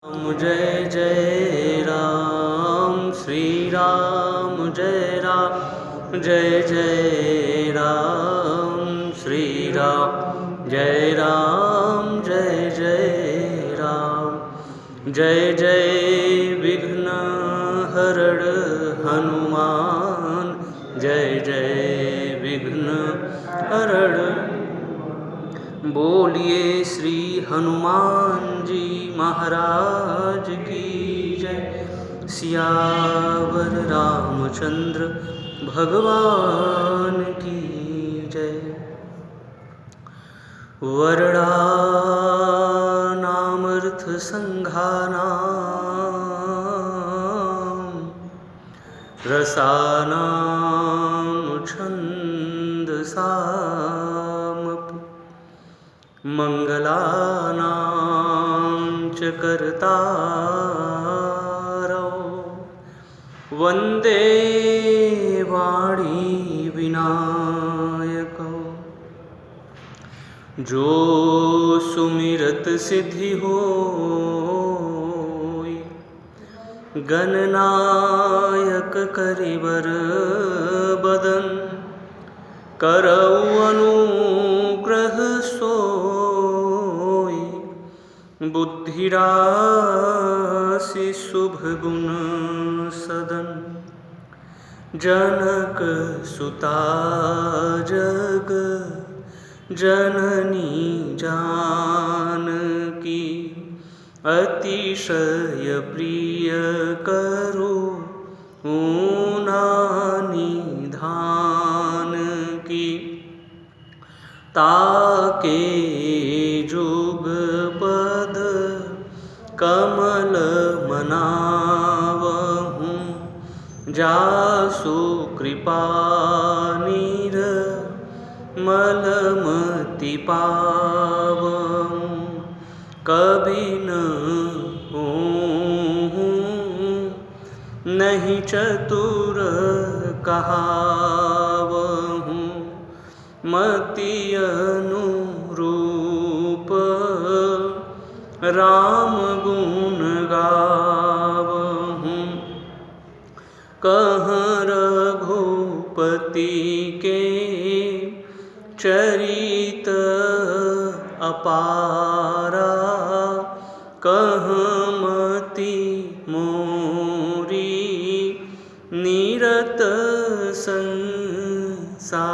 जय जय राम श्री राम जय राम जय जय राम श्री राम जय राम जय जय राम जय जय विघ्न हरण हनुमान जय जय विघ्न हरण। बोलिए श्री हनुमान जी महाराज की जय। सियावर रामचंद्र भगवान की जय। वर्णानामर्थ संघानां रसानां छन्दसामपि मंगलानां च कर्तारौ वन्दे वाणी विनायकौ। जो सुमिरत सिद्धि होय गणनायक करिवर बदन करौ अनुग्रह सोय बुद्धि राशि शुभ गुण सदन। जनक सुता जग जननी जानकी अतिशय प्रिय करो निधान की। ताके जुग पद कमल मनावहु जासु कृपा निर्मलमति पावहु। कभी न होहु नहीं चतुर कहावहु मति अनुरूप राम गुण गावहु। कहाँ रघुपति के चरित अपारा कहाँ मति मोरी निरत संसारा।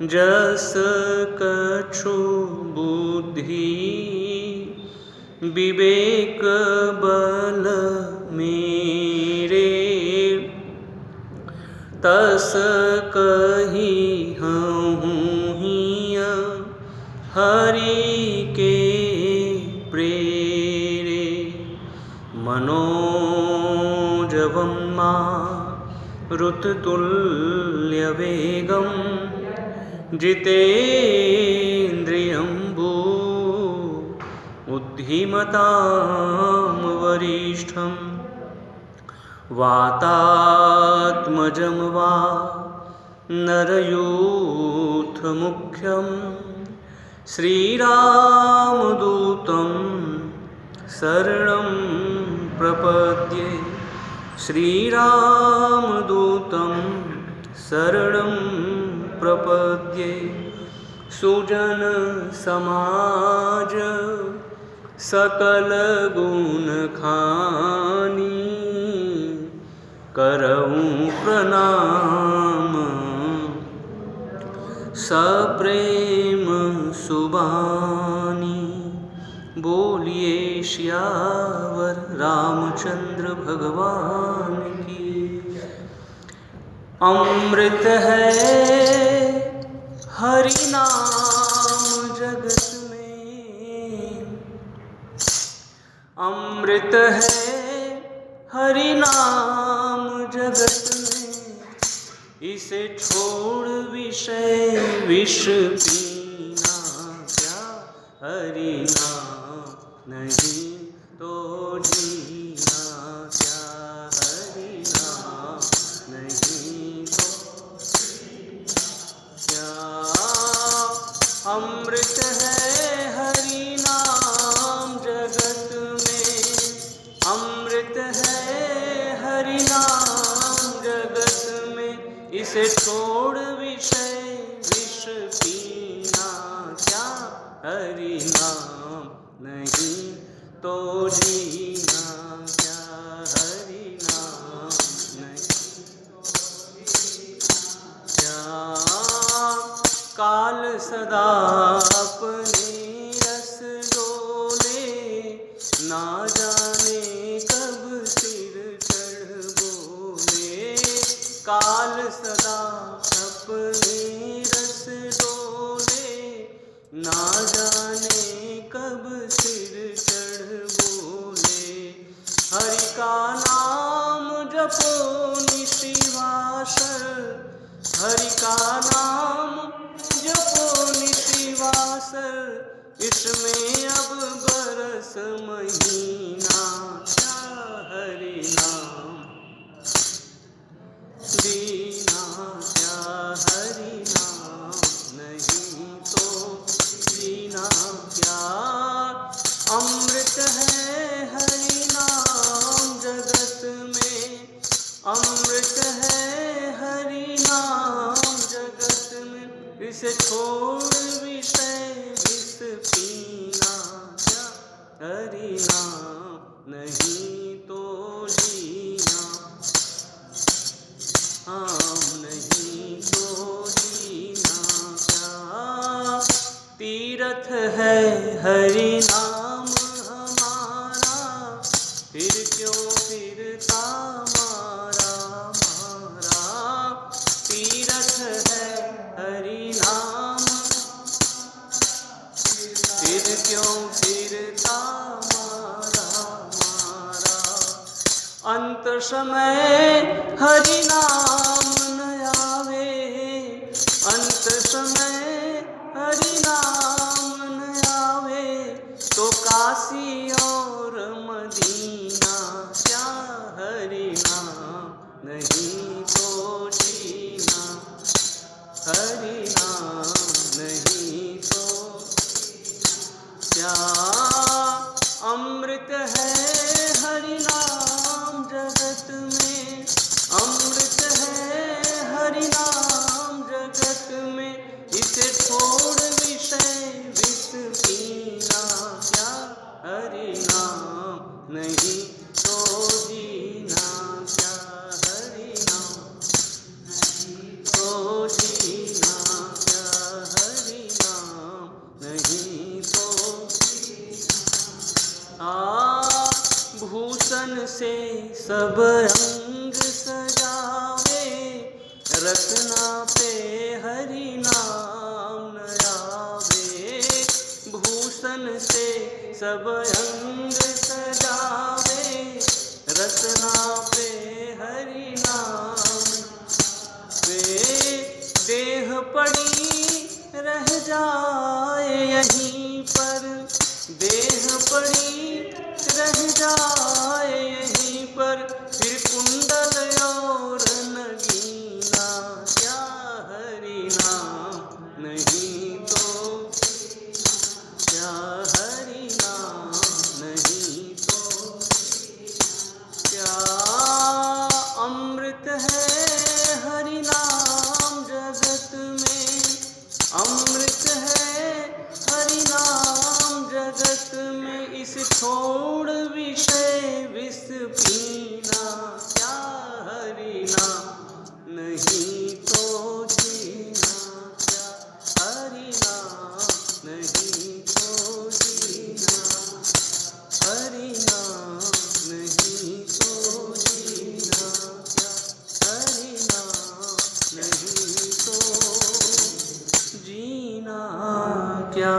जस कछु बुद्धि विवेक बल मेरे तस कही हूँ हिया हरि के प्रेरे। मनोजवं मारुततुल्यवेगं जितेन्द्रियं बुद्धिमतां वरिष्ठं। वातात्मजं वा नरयूथमुख्यं श्रीरामदूतं शरणं प्रपद्ये। श्रीरामदूतं शरणं प्रपद्ये। सुजन समाज सकल गुण खानी करऊं प्रणाम सप्रेम सुबानी। बोलिए श्यावर रामचंद्र भगवान की। अमृत है हरि नाम जगत में। अमृत है हरि नाम जगत में। इसे छोड़ विषय विष पीना क्या हरि नाम नहीं तो जीना क्या हरि नाम नहीं तो क्या। अमृत है हरि नाम जगत इसे छोड़ विषय विष पीना क्या हरि नाम नहीं तो जीना क्या हरि नाम नहीं क्या काल सदा अपने रस डोले ना जाने कब सिर चढ़ बोले काल सदा अपने रस डोले ना जाने कब सिर चढ़ बोले हरि का नाम जपो निशिवासर हरि का नाम जपो निशिवासर इसमें अब बरस महीना क्या हरि नाम दीना क्या हरि नाम नहीं तो जीना क्या अमृत है हरि नाम जगत में अमृत है हरि नाम जगत में इसे छोड़ विषय विष पीना क्या हरि नाम नहीं तो जीना नहीं तो जीना क्या तीर्थ है हरि नाम हमारा फिर क्यों फिरता मारा मारा तीर्थ है हरि नाम फिर क्यों फिरता मारा मारा अंत समय हरि नाम न आवे अंत समय हरि नाम न आवे तो काशी और मदीना क्या हरि नाम नहीं तो जीना हरि नाम नहीं तो क्या अमृत है हरि नाम जगत में अमृत है हरि नाम जगत में इसे छोड़ विषय विष पीना क्या हरि नाम नहीं तो जीना क्या हरि नाम तो जीना क्या हरि नाम नहीं तो भूषण से सब अंग सजावे रत्ना पे हरि नाम न आवे भूषण से सब अंग सजावे रत्ना पे हरि नाम पे देह पड़ी रह जाए यहीं पर देह पड़ी रह जाए यहीं पर फिर कुंडल और नगीना क्या हरि नाम नहीं तो क्या हरि नाम नहीं तो क्या अमृत है हरि नाम जगत में अमृत है हरि नाम जगत में इस छोड़ विषय विष पीना क्या हरि नाम नहीं तो जीना क्या हरि नाम नहीं तो जीना हरि नाम नहीं तो जीना क्या हरि नाम नहीं तो जीना क्या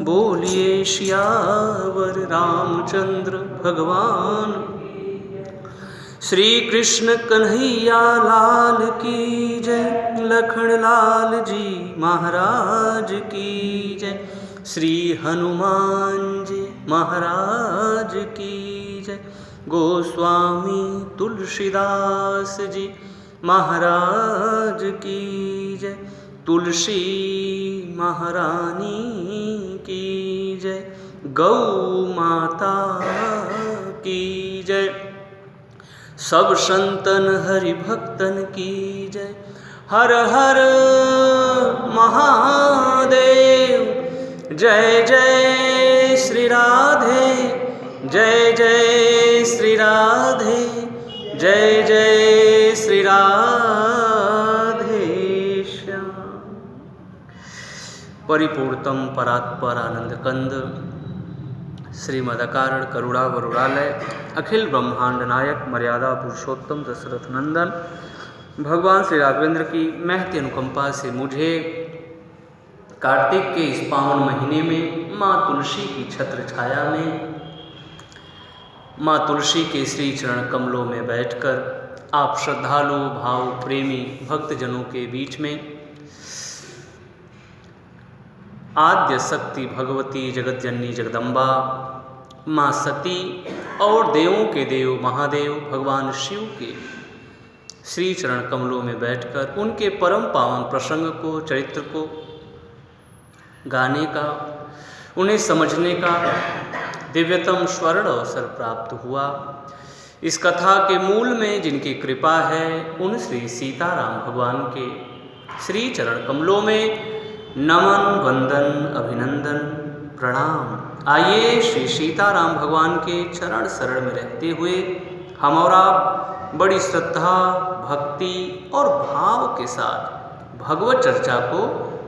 बोलिए श्यावर रामचंद्र भगवान श्री कृष्ण कन्हैया लाल की जय लखन लाल जी महाराज की जय श्री हनुमान जी महाराज की जय गोस्वामी तुलसीदास जी महाराज की जय तुलसी महारानी की जय गौ माता की जय सब संतन हरि भक्तन की जय हर हर महादेव। जय जय श्री राधे, जय जय श्री राधे, जय जय श्री राधे श्याम। परिपूर्णतम परात्पर आनंद कंद श्रीमदकारण करुणा वरुणालय अखिल ब्रह्मांड नायक मर्यादा पुरुषोत्तम दशरथ नंदन भगवान श्री राघवेंद्र की महती अनुकंपा से मुझे कार्तिक के इस पावन महीने में माँ तुलसी की छत्र छाया में, माँ तुलसी के श्री चरण कमलों में बैठकर आप श्रद्धालु भाव प्रेमी भक्तजनों के बीच में आद्य शक्ति भगवती जगतजननी जगदम्बा माँ सती और देवों के देव महादेव भगवान शिव के श्री चरण कमलों में बैठकर उनके परम पावन प्रसंग को, चरित्र को गाने का, उन्हें समझने का दिव्यतम स्वर्ण अवसर प्राप्त हुआ। इस कथा के मूल में जिनकी कृपा है उन श्री सीताराम भगवान के श्री चरण कमलों में नमन वंदन अभिनंदन प्रणाम। आइए श्री सीताराम भगवान के चरण शरण में रहते हुए हम और आप बड़ी श्रद्धा भक्ति और भाव के साथ भगवत चर्चा को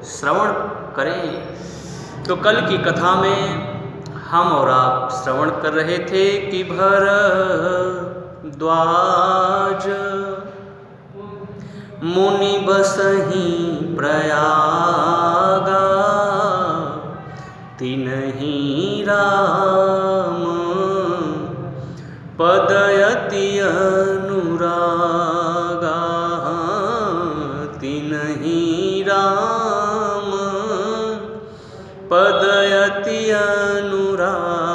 श्रवण करें। तो कल की कथा में हम और आप श्रवण कर रहे थे कि भरद्वाज मुनि बसहि प्रयागा तिन्हि राम पदयति अनुरागा तिन्हि राम पदयति अनुरागा।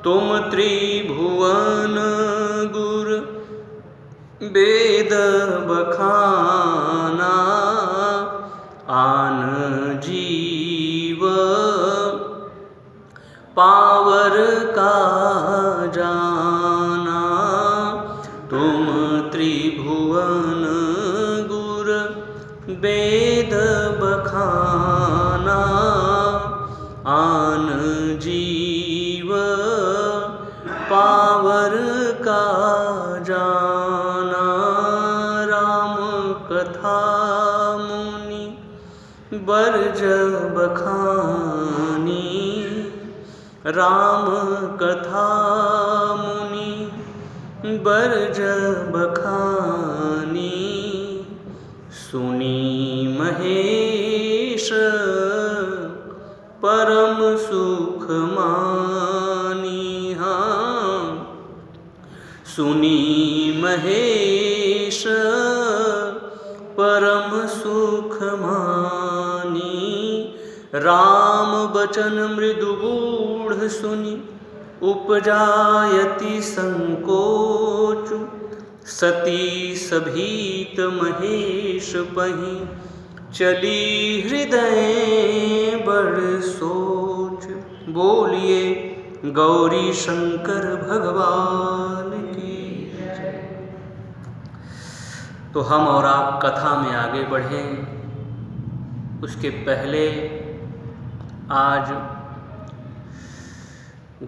तुम त्रिभुवन गुर वेद बखाना आन जीव पावर का जाना। तुम त्रिभुवन गुर वेद बखाना आन जीव पावर का जाना। राम कथा मुनि बरज बखानी, राम कथा मुनि बरज बखानी। सुनी महेश परम सुख मानी, हाँ सुनी महेश परम सुख मानी। राम बचन मृदु गूढ़ सुनि उपजायति संकोच। सती सभीत महेश पहि चली हृदय बड़ सोच। बोलिए गौरी शंकर भगवान की जय। तो हम और आप कथा में आगे बढ़ें उसके पहले आज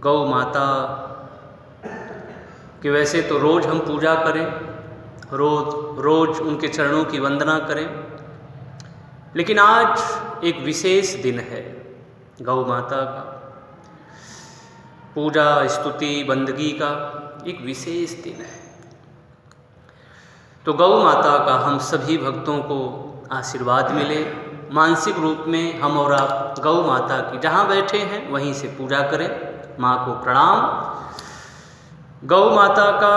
गौ माता कि वैसे तो रोज़ हम पूजा करें, रोज़ उनके चरणों की वंदना करें, लेकिन आज एक विशेष दिन है गौ माता का, पूजा स्तुति बंदगी का एक विशेष दिन है। तो गौ माता का हम सभी भक्तों को आशीर्वाद मिले। मानसिक रूप में हम और आप गौ माता की जहाँ बैठे हैं वहीं से पूजा करें, माँ को प्रणाम। गौ माता का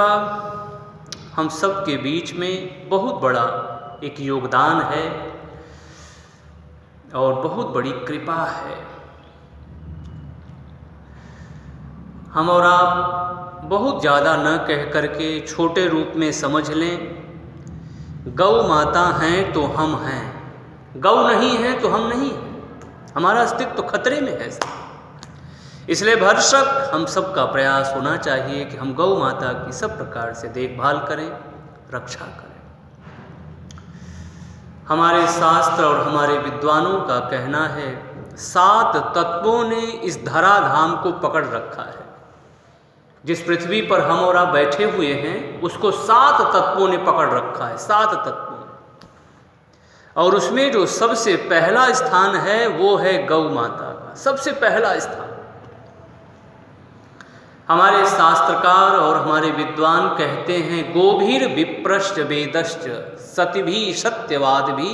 हम सब के बीच में बहुत बड़ा एक योगदान है और बहुत बड़ी कृपा है। हम और आप बहुत ज़्यादा न कह करके छोटे रूप में समझ लें, गौ माता हैं तो हम हैं, गौ नहीं है तो हम नहीं हैं, हमारा अस्तित्व तो खतरे में है। इसलिए भरसक हम सब का प्रयास होना चाहिए कि हम गौ माता की सब प्रकार से देखभाल करें, रक्षा करें। हमारे शास्त्र और हमारे विद्वानों का कहना है 7 तत्वों ने इस धराधाम को पकड़ रखा है। जिस पृथ्वी पर हम और आप बैठे हुए हैं उसको 7 तत्वों ने पकड़ रखा है, 7 तत्वों। और उसमें जो सबसे पहला स्थान है वो है गौ माता का, सबसे पहला स्थान। हमारे शास्त्रकार और हमारे विद्वान कहते हैं गोभीर विप्रश्च वेदश्च सतिभि सत्यवादभि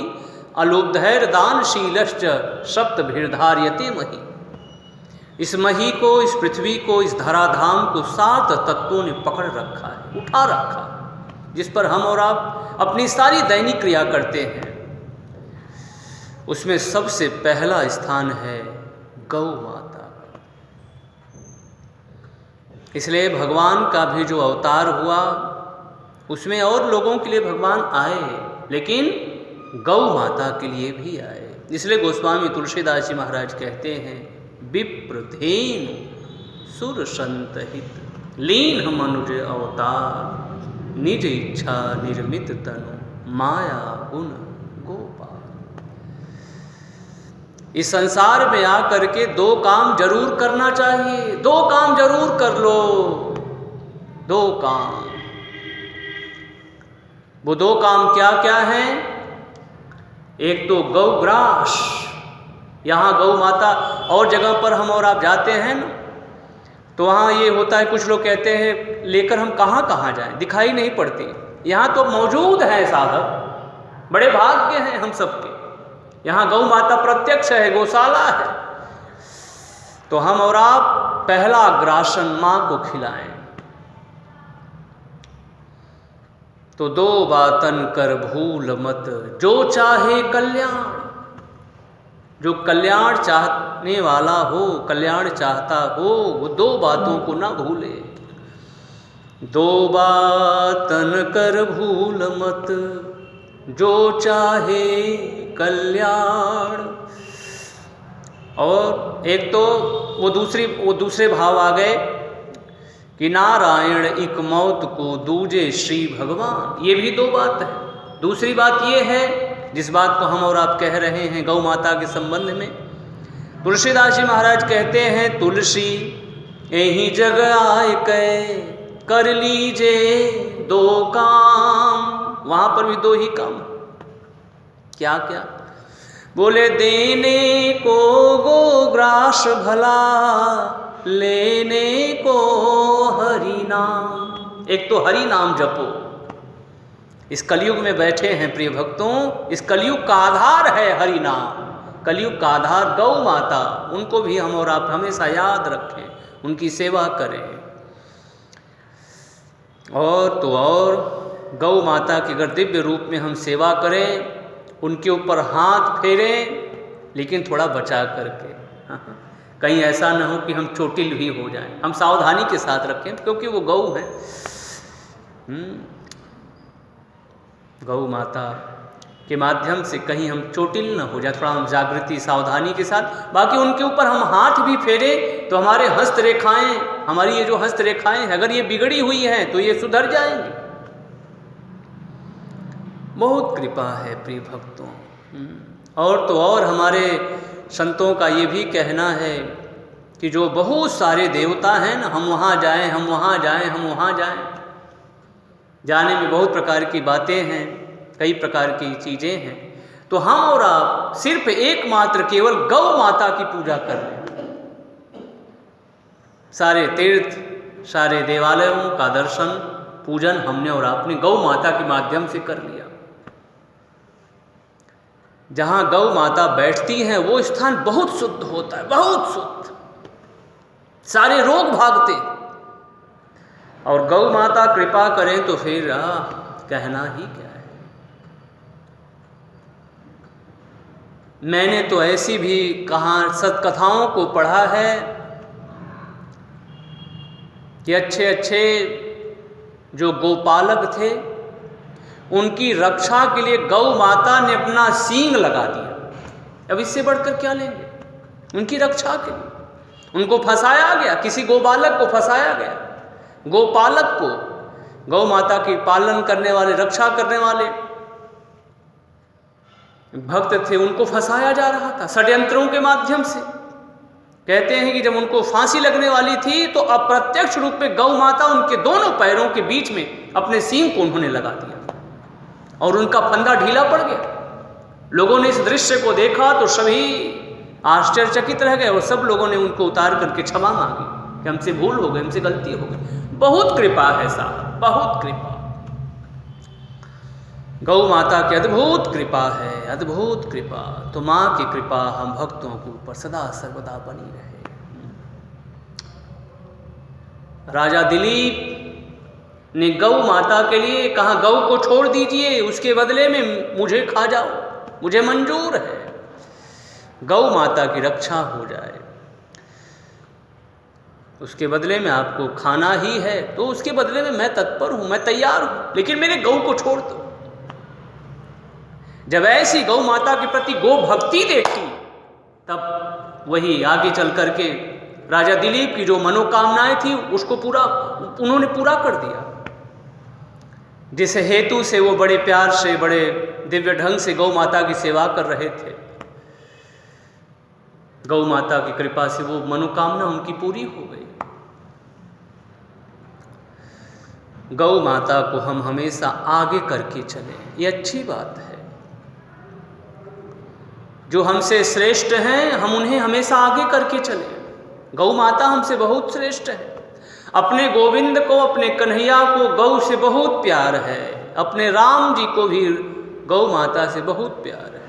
अलुब्धैर दानशीलश्च सप्तभिर्धार्यते मही। इस मही को, इस पृथ्वी को, इस धराधाम को 7 तत्वों ने पकड़ रखा है, उठा रखा है, जिस पर हम और आप अपनी सारी दैनिक क्रिया करते हैं। उसमें सबसे पहला स्थान है गौ माता। इसलिए भगवान का भी जो अवतार हुआ उसमें और लोगों के लिए भगवान आए, लेकिन गौ माता के लिए भी आए। इसलिए गोस्वामी तुलसीदास जी महाराज कहते हैं विप्रधेनु सुर संतहित लीन मनुज अवतार निज इच्छा निर्मित तनु माया गुण गोपाल। इस संसार में आकर के 2 काम जरूर करना चाहिए, 2 काम जरूर कर लो, 2 काम। वो 2 काम क्या क्या हैं? एक तो गौग्रास, यहाँ गौ माता, और जगह पर हम और आप जाते हैं ना तो वहाँ ये होता है, कुछ लोग कहते हैं लेकर हम कहाँ कहाँ जाएं, दिखाई नहीं पड़ती। यहाँ तो मौजूद है साहब, बड़े भाग्य हैं हम सबके। यहाँ गौ माता प्रत्यक्ष है, गौशाला है। तो हम और आप पहला ग्रासन माँ को खिलाएं। तो 2 बातन कर भूल मत जो चाहे कल्याण। जो कल्याण चाहने वाला हो, कल्याण चाहता हो, वो 2 बातों को ना भूले। 2 बातन कर भूल मत जो चाहे कल्याण। और एक तो वो दूसरे भाव आ गए कि नारायण इक मौत को दूजे श्री भगवान। ये भी 2 बात है। दूसरी बात ये है, जिस बात को हम और आप कह रहे हैं गौ माता के संबंध में, तुलसीदास जी महाराज कहते हैं तुलसी यही जग आए कै कर लीजे 2 काम। वहां पर भी 2 ही काम। क्या क्या? बोले देने को गोग्रास भला लेने को हरि नाम। एक तो हरि नाम जपो। इस कलयुग में बैठे हैं प्रिय भक्तों, इस कलयुग का आधार है हरि नाम। कलयुग का आधार गौ माता, उनको भी हम और आप हमेशा याद रखें, उनकी सेवा करें। और तो और गौ माता के अगर दिव्य रूप में हम सेवा करें, उनके ऊपर हाथ फेरें, लेकिन थोड़ा बचा करके, कहीं ऐसा न हो कि हम चोटिल भी हो जाएं। हम सावधानी के साथ रखें, क्योंकि वो गौ है। गौ माता के माध्यम से कहीं हम चोटिल न हो जाए, थोड़ा हम जागृति सावधानी के साथ। बाकी उनके ऊपर हम हाथ भी फेरें तो हमारे हस्तरेखाएं, हमारी ये जो हस्तरेखाएं हैं, अगर ये बिगड़ी हुई हैं तो ये सुधर जाएंगी। बहुत कृपा है प्रिय भक्तों। और तो और हमारे संतों का ये भी कहना है कि जो बहुत सारे देवता हैं ना, हम वहाँ जाएं, हम वहाँ जाएं, हम वहाँ जाएं। जाने में बहुत प्रकार की बातें हैं, कई प्रकार की चीज़ें हैं। तो हम और आप सिर्फ एकमात्र केवल गौ माता की पूजा कर लें। सारे तीर्थ, सारे देवालयों का दर्शन पूजन हमने और आपने गौ माता के माध्यम से कर लिया। जहाँ गौ माता बैठती हैं वो स्थान बहुत शुद्ध होता है, बहुत शुद्ध, सारे रोग भागते। और गौ माता कृपा करें तो फिर कहना ही क्या है। मैंने तो ऐसी भी सत्कथाओं को पढ़ा है कि अच्छे अच्छे जो गोपालक थे, उनकी रक्षा के लिए गौ माता ने अपना सींग लगा दिया। अब इससे बढ़कर क्या लेंगे? उनकी रक्षा के लिए उनको फंसाया गया, किसी गोपालक को फंसाया गया। गोपालक को, गौ माता की पालन करने वाले, रक्षा करने वाले, भक्त थे उनको फंसाया जा रहा था षड्यंत्रों के माध्यम से। कहते हैं कि जब उनको फांसी लगने वाली थी तो अप्रत्यक्ष रूप में गौ माता उनके दोनों पैरों के बीच में अपने सींग को उन्होंने लगा दिया और उनका फंदा ढीला पड़ गया। लोगों ने इस दृश्य को देखा तो सभी आश्चर्यचकित रह गए और सब लोगों ने उनको उतार करके क्षमा मांगी कि हमसे भूल हो गई, हमसे गलती हो गई। बहुत कृपा है साहब, बहुत कृपा। गौ माता की अद्भुत कृपा है, अद्भुत कृपा। तो माँ की कृपा हम भक्तों के ऊपर सदा सर्वदा बनी रहे। राजा दिलीप ने गौ माता के लिए कहा गौ को छोड़ दीजिए, उसके बदले में मुझे खा जाओ, मुझे मंजूर है, गौ माता की रक्षा हो जाए, उसके बदले में आपको खाना ही है तो उसके बदले में मैं तत्पर हूं, मैं तैयार हूं, लेकिन मेरे गौ को छोड़ दो। जब ऐसी गौ माता के प्रति गो भक्ति देखी तब वही आगे चल करके राजा दिलीप की जो मनोकामनाएं थी उसको उन्होंने पूरा कर दिया, जिस हेतु से वो बड़े प्यार से बड़े दिव्य ढंग से गौ माता की सेवा कर रहे थे। गौ माता की कृपा से वो मनोकामना उनकी पूरी हो गई। गौ माता को हम हमेशा आगे करके चलें, ये अच्छी बात है। जो हमसे श्रेष्ठ हैं हम उन्हें हमेशा आगे करके चलें। गौ माता हमसे बहुत श्रेष्ठ है। अपने गोविंद को, अपने कन्हैया को गौ से बहुत प्यार है, अपने राम जी को भी गौ माता से बहुत प्यार है।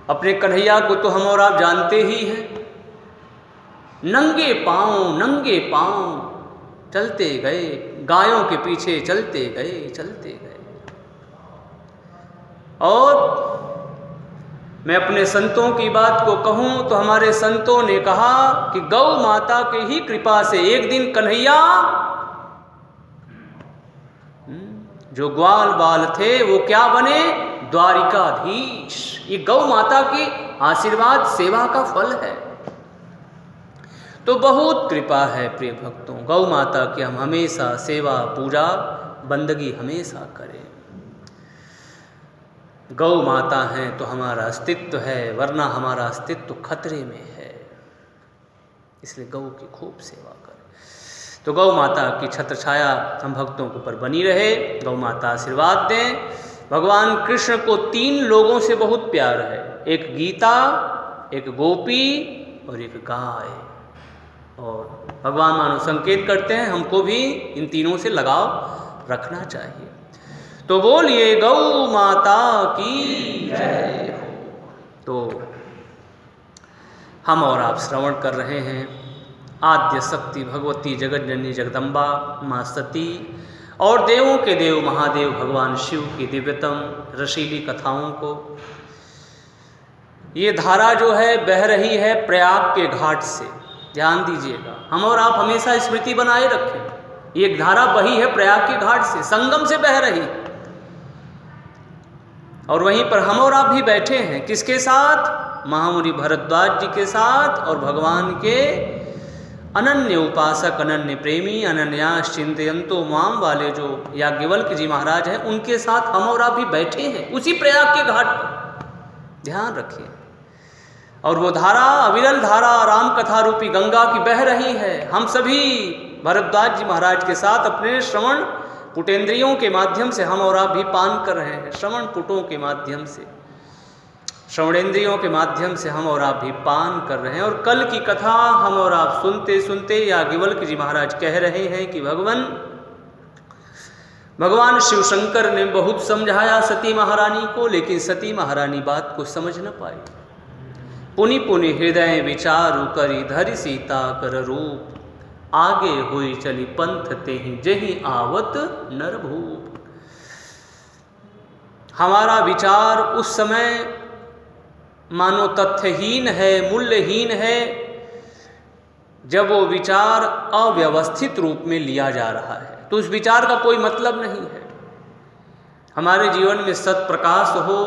अपने कन्हैया को तो हम और आप जानते ही हैं, नंगे पांव चलते गए, गायों के पीछे चलते गए। और मैं अपने संतों की बात को कहूं तो हमारे संतों ने कहा कि गौ माता के ही कृपा से एक दिन कन्हैया जो ग्वाल बाल थे वो क्या बने, द्वारिकाधीश। ये गौ माता की आशीर्वाद सेवा का फल है। तो बहुत कृपा है प्रिय भक्तों, गौ माता की हम हमेशा सेवा पूजा बंदगी हमेशा करें। गौ माता हैं तो हमारा अस्तित्व है, वरना हमारा अस्तित्व खतरे में है। इसलिए गौ की खूब सेवा करें। तो गौ माता की छत्र छाया हम भक्तों के ऊपर बनी रहे। गौ माता आशीर्वाद दें। भगवान कृष्ण को 3 लोगों से बहुत प्यार है, एक गीता, एक गोपी और एक गाय। और भगवान मानो संकेत करते हैं हमको भी इन तीनों से लगाव रखना चाहिए। तो बोलिए गौ माता की जय हो। तो हम और आप श्रवण कर रहे हैं आद्य शक्ति भगवती जगत जननी जगदम्बा माँ सती और देवों के देव महादेव भगवान शिव की दिव्यतम रसीली कथाओं को। ये धारा जो है बह रही है प्रयाग के घाट से, ध्यान दीजिएगा। हम और आप हमेशा स्मृति बनाए रखें, ये धारा बही है प्रयाग के घाट से, संगम से बह रही है। और वहीं पर हम और आप भी बैठे हैं, किसके साथ, महामुनि भरद्वाज जी के साथ और भगवान के अनन्य उपासक, अनन्य प्रेमी, अनन्यास चिंतयंतो माम वाले जो याज्ञवल्क्य जी महाराज हैं, उनके साथ हम और आप भी बैठे हैं उसी प्रयाग के घाट पर। ध्यान रखिए। और वो धारा, अविरल धारा राम कथा रूपी गंगा की बह रही है। हम सभी भरद्वाज जी महाराज के साथ अपने श्रवण पुटेंद्रियों के माध्यम से हम और आप भी पान कर रहे हैं। श्रवण पुटों के माध्यम से, श्रवणेन्द्रियों के माध्यम से हम और आप भी पान कर रहे हैं। और कल की कथा हम और आप सुनते सुनते याज्ञवल्क्य जी महाराज कह रहे हैं कि भगवान शिव शंकर ने बहुत समझाया सती महारानी को, लेकिन सती महारानी बात को समझ न पाई। पुनि पुनि हृदय विचारु करी धरि सीता कर रूप, आगे हुई चली पंथ तेहि जहि आवत नरभूप। हमारा विचार उस समय मानो तथ्यहीन है, मूल्यहीन है, जब वो विचार अव्यवस्थित रूप में लिया जा रहा है तो उस विचार का कोई मतलब नहीं है। हमारे जीवन में सत प्रकाश हो,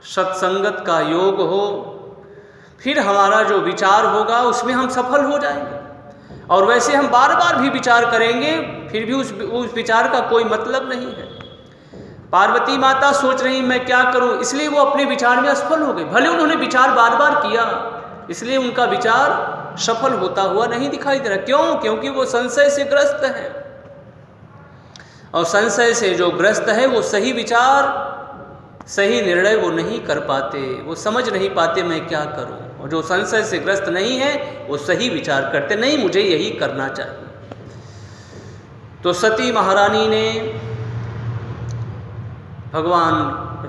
सत्संगत का योग हो, फिर हमारा जो विचार होगा उसमें हम सफल हो जाएंगे। और वैसे हम बार बार भी विचार करेंगे फिर भी उस विचार का कोई मतलब नहीं है। पार्वती माता सोच रही मैं क्या करूं, इसलिए वो अपने विचार में असफल हो गए। भले उन्होंने विचार बार बार किया, इसलिए उनका विचार सफल होता हुआ नहीं दिखाई दे रहा। क्यों? क्योंकि वो संशय से ग्रस्त है, और संशय से जो ग्रस्त है वो सही विचार, सही निर्णय वो नहीं कर पाते, वो समझ नहीं पाते मैं क्या करूं। और जो संशय से ग्रस्त नहीं है वो सही विचार करते, नहीं मुझे यही करना चाहिए। तो सती महारानी ने भगवान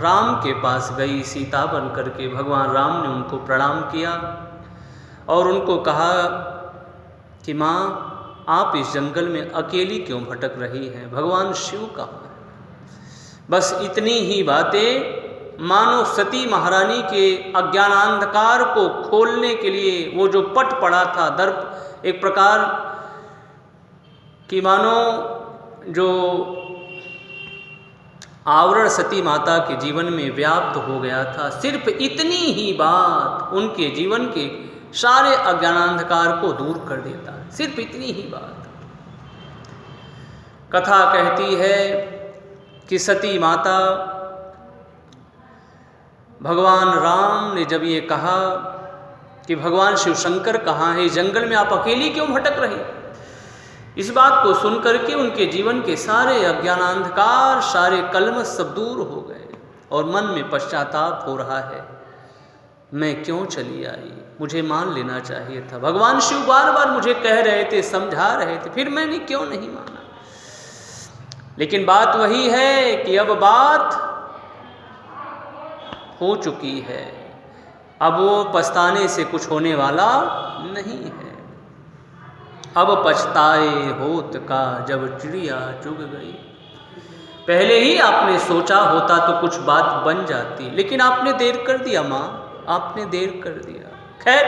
राम के पास गई, सीता बन करके। भगवान राम ने उनको प्रणाम किया और उनको कहा कि माँ, आप इस जंगल में अकेली क्यों भटक रही हैं? भगवान शिव कहाँ है? बस इतनी ही बातें मानो सती महारानी के अज्ञानांधकार को खोलने के लिए, वो जो पट पड़ा था, दर्प एक प्रकार की मानो जो आवरण सती माता के जीवन में व्याप्त हो गया था, सिर्फ इतनी ही बात उनके जीवन के सारे अज्ञानांधकार को दूर कर देता है। सिर्फ इतनी ही बात। कथा कहती है कि सती माता, भगवान राम ने जब ये कहा कि भगवान शिव शंकर कहाँ है, जंगल में आप अकेली क्यों भटक रही, इस बात को सुनकर के उनके जीवन के सारे अज्ञानांधकार, सारे कलमश सब दूर हो गए और मन में पश्चाताप हो रहा है, मैं क्यों चली आई, मुझे मान लेना चाहिए था। भगवान शिव बार बार मुझे कह रहे थे, समझा रहे थे, फिर मैंने क्यों नहीं माना। लेकिन बात वही है कि अब बात हो चुकी है, अब वो पछताने से कुछ होने वाला नहीं है। अब पछताए होत का जब चिड़िया चुग गई। पहले ही आपने सोचा होता तो कुछ बात बन जाती, लेकिन आपने देर कर दिया माँ, आपने देर कर दिया। खैर,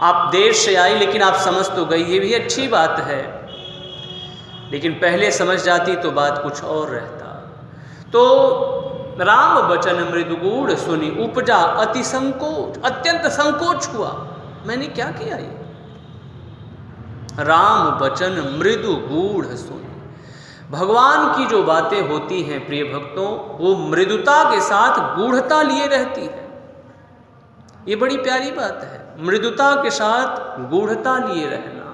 आप देर से आई लेकिन आप समझ तो गई, ये भी अच्छी बात है, लेकिन पहले समझ जाती तो बात कुछ और रहता। तो राम बचन मृदुगूढ़ सुनी उपजा अति संकोच, अत्यंत संकोच हुआ, मैंने क्या किया ये। राम बचन मृदु गूढ़ सुन। भगवान की जो बातें होती हैं प्रिय भक्तों, वो मृदुता के साथ गूढ़ता लिए रहती है। ये बड़ी प्यारी बात है, मृदुता के साथ गूढ़ता लिए रहना।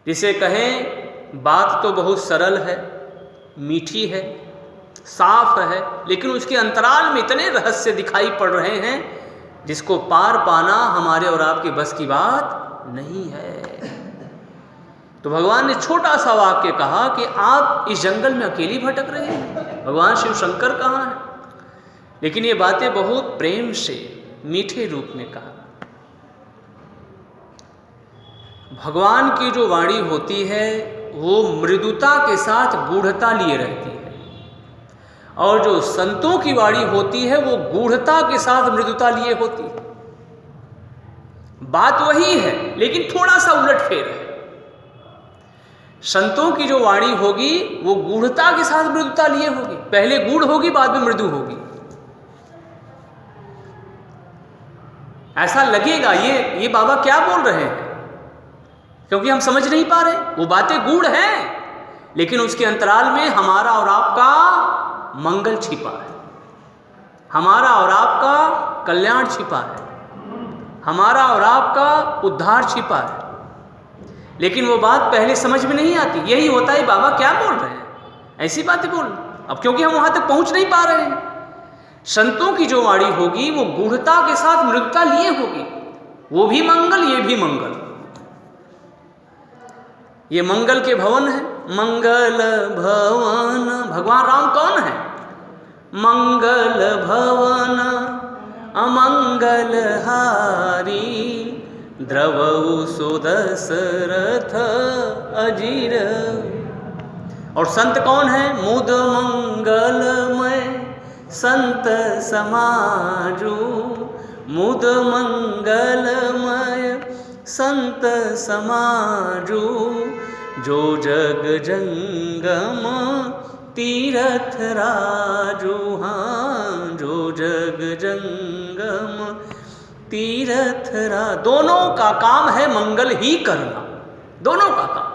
जिसे कहें बात तो बहुत सरल है, मीठी है, साफ है, लेकिन उसके अंतराल में इतने रहस्य दिखाई पड़ रहे हैं जिसको पार पाना हमारे और आपके बस की बात नहीं है। तो भगवान ने छोटा सा वाक्य कहा कि आप इस जंगल में अकेली भटक रहे हैं, भगवान शिव शंकर कहाँ हैं। लेकिन ये बातें बहुत प्रेम से, मीठे रूप में कहा। भगवान की जो वाणी होती है वो मृदुता के साथ गूढ़ता लिए रहती है, और जो संतों की वाणी होती है वो गूढ़ता के साथ मृदुता लिए होती है। बात वही है लेकिन थोड़ा सा उलटफेर है। संतों की जो वाणी होगी वो गूढ़ता के साथ मृदुता लिए होगी, पहले गूढ़ होगी बाद में मृदु होगी। ऐसा लगेगा ये बाबा क्या बोल रहे हैं, क्योंकि हम समझ नहीं पा रहे। वो बातें गूढ़ हैं लेकिन उसके अंतराल में हमारा और आपका मंगल छिपा है, हमारा और आपका कल्याण छिपा है, हमारा और आपका उद्धार छिपा है। लेकिन वो बात पहले समझ में नहीं आती। यही होता है बाबा क्या बोल रहे हैं, ऐसी बातें बोल। अब क्योंकि हम वहां तक पहुंच नहीं पा रहे हैं, संतों की जो वाणी होगी वो गूढ़ता के साथ मृदुता लिए होगी। वो भी मंगल, ये भी मंगल। ये मंगल के भवन है, मंगल भवन। भगवान राम कौन है? मंगल भवन अमंगल हारी, द्रवऊ सुदशरथ अजीर। और संत कौन है? मुद मंगलमय संत समाजू, मुद मंगलमय संत समाजू। जो जग जंगम तीरथ राजू, हाँ जो जग जंगम तीरथ राज। दोनों का काम है मंगल ही करना, दोनों का काम।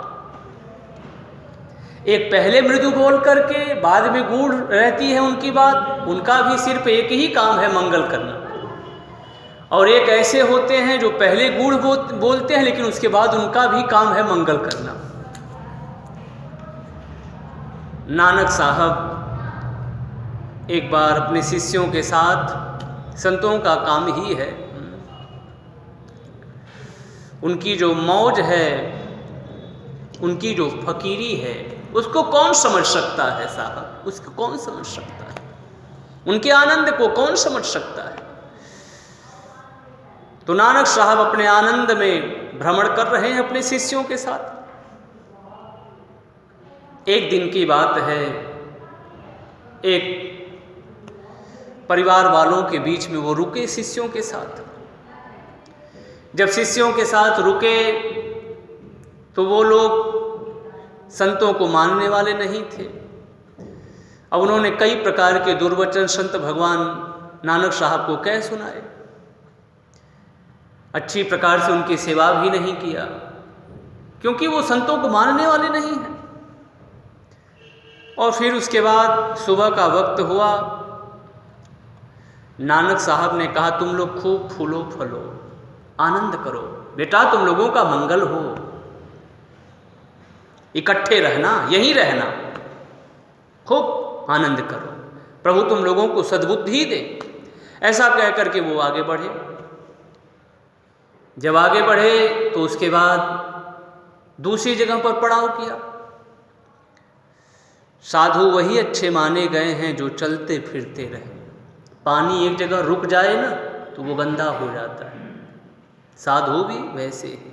एक पहले मृदु बोल करके बाद में गूढ़ रहती है उनकी बात, उनका भी सिर्फ एक ही काम है मंगल करना। और एक ऐसे होते हैं जो पहले गूढ़ बोलते हैं लेकिन उसके बाद उनका भी काम है मंगल करना। नानक साहब एक बार अपने शिष्यों के साथ, संतों का काम ही है, उनकी जो मौज है, उनकी जो फकीरी है, उसको कौन समझ सकता है साहब, उसको कौन समझ सकता है, उनके आनंद को कौन समझ सकता है। तो नानक साहब अपने आनंद में भ्रमण कर रहे हैं अपने शिष्यों के साथ। एक दिन की बात है, एक परिवार वालों के बीच में वो रुके शिष्यों के साथ। जब शिष्यों के साथ रुके तो वो लोग संतों को मानने वाले नहीं थे। अब उन्होंने कई प्रकार के दुर्वचन संत भगवान नानक साहब को कह सुनाए, अच्छी प्रकार से उनकी सेवा भी नहीं किया, क्योंकि वो संतों को मानने वाले नहीं हैं। और फिर उसके बाद सुबह का वक्त हुआ, नानक साहब ने कहा तुम लोग खूब फूलो फलो, आनंद करो, बेटा तुम लोगों का मंगल हो, इकट्ठे रहना, यहीं रहना, खूब आनंद करो, प्रभु तुम लोगों को सद्बुद्धि दे। ऐसा कह करके वो आगे बढ़े। जब आगे बढ़े तो उसके बाद दूसरी जगह पर पड़ाव किया। साधु वही अच्छे माने गए हैं जो चलते फिरते रहे। पानी एक जगह रुक जाए ना तो वो गंदा हो जाता है, साधु भी वैसे ही,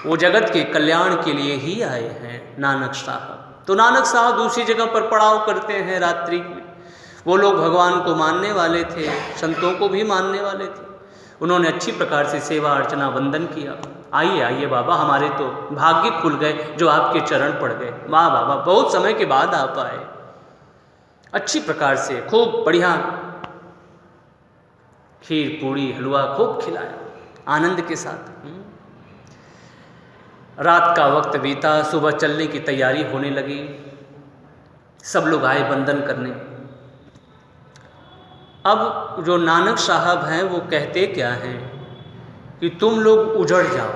वो जगत के कल्याण के लिए ही आए हैं नानक साहब। तो नानक साहब दूसरी जगह पर पड़ाव करते हैं रात्रि में। वो लोग भगवान को मानने वाले थे, संतों को भी मानने वाले थे। उन्होंने अच्छी प्रकार से सेवा अर्चना वंदन किया। आइए आइए बाबा, हमारे तो भाग्य खुल गए जो आपके चरण पड़ गए। वाह बाबा, बहुत समय के बाद आप आए। अच्छी प्रकार से खूब बढ़िया खीर पूड़ी हलवा खूब खिलाया आनंद के साथ। रात का वक्त बीता, सुबह चलने की तैयारी होने लगी। सब लोग आए वंदन करने। अब जो नानक साहब हैं वो कहते क्या हैं कि तुम लोग उजड़ जाओ,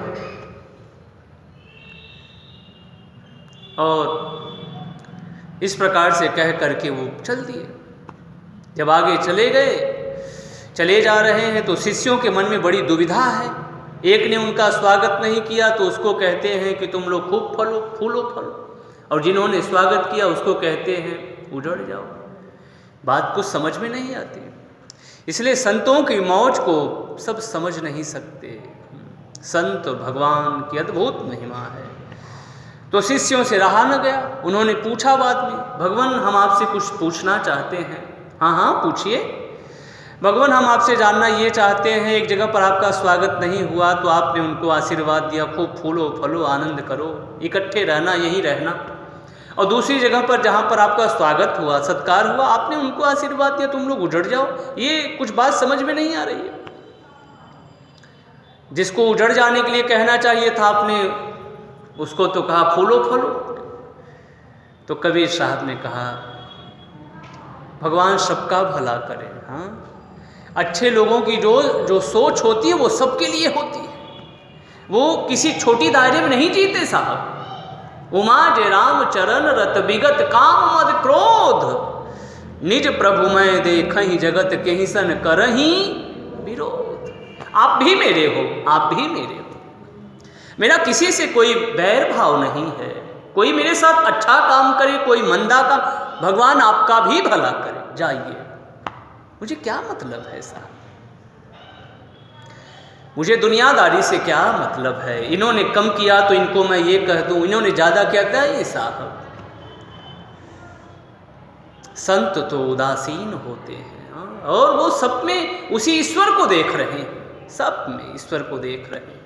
और इस प्रकार से कह करके वो चल दिए। जब आगे चले गए, चले जा रहे हैं तो शिष्यों के मन में बड़ी दुविधा है। एक ने उनका स्वागत नहीं किया तो उसको कहते हैं कि तुम लोग खूब फलो फूलो फलो, और जिन्होंने स्वागत किया उसको कहते हैं उजड़ जाओ। बात कुछ समझ में नहीं आती। इसलिए संतों की मौज को सब समझ नहीं सकते। संत भगवान की अद्भुत महिमा है। तो शिष्यों से रहा न गया, उन्होंने पूछा बाद में, भगवान हम आपसे कुछ पूछना चाहते हैं। हाँ हाँ पूछिए। भगवान हम आपसे जानना ये चाहते हैं, एक जगह पर आपका स्वागत नहीं हुआ तो आपने उनको आशीर्वाद दिया, खूब फूलो फलो आनंद करो, इकट्ठे रहना, यहीं रहना। और दूसरी जगह पर जहाँ पर आपका स्वागत हुआ, सत्कार हुआ, आपने उनको आशीर्वाद दिया, तुम लोग उजड़ जाओ। ये कुछ बात समझ में नहीं आ रही है। जिसको उजड़ जाने के लिए कहना चाहिए था आपने, उसको तो कहा फूलो फलो। तो कबीर साहब ने कहा भगवान सबका भला करे। हाँ, अच्छे लोगों की जो सोच होती है वो सबके लिए होती है। वो किसी छोटी दायरे में नहीं जीते साहब। उमा जे राम चरण रत विगत काम मद क्रोध, निज प्रभु मैं देखहि जगत केहि सन करहि विरोध। आप भी मेरे हो, आप भी मेरे हो। मेरा किसी से कोई बैर भाव नहीं है। कोई मेरे साथ अच्छा काम करे, कोई मंदा काम, भगवान आपका भी भला करे, जाइए। मुझे क्या मतलब है साहब, मुझे दुनियादारी से क्या मतलब है। इन्होंने कम किया तो इनको मैं ये कह दूं, इन्होंने ज़्यादा कहता है ये साहब। संत तो उदासीन होते हैं, और वो सब में उसी ईश्वर को देख रहे हैं, सब में ईश्वर को देख रहे हैं।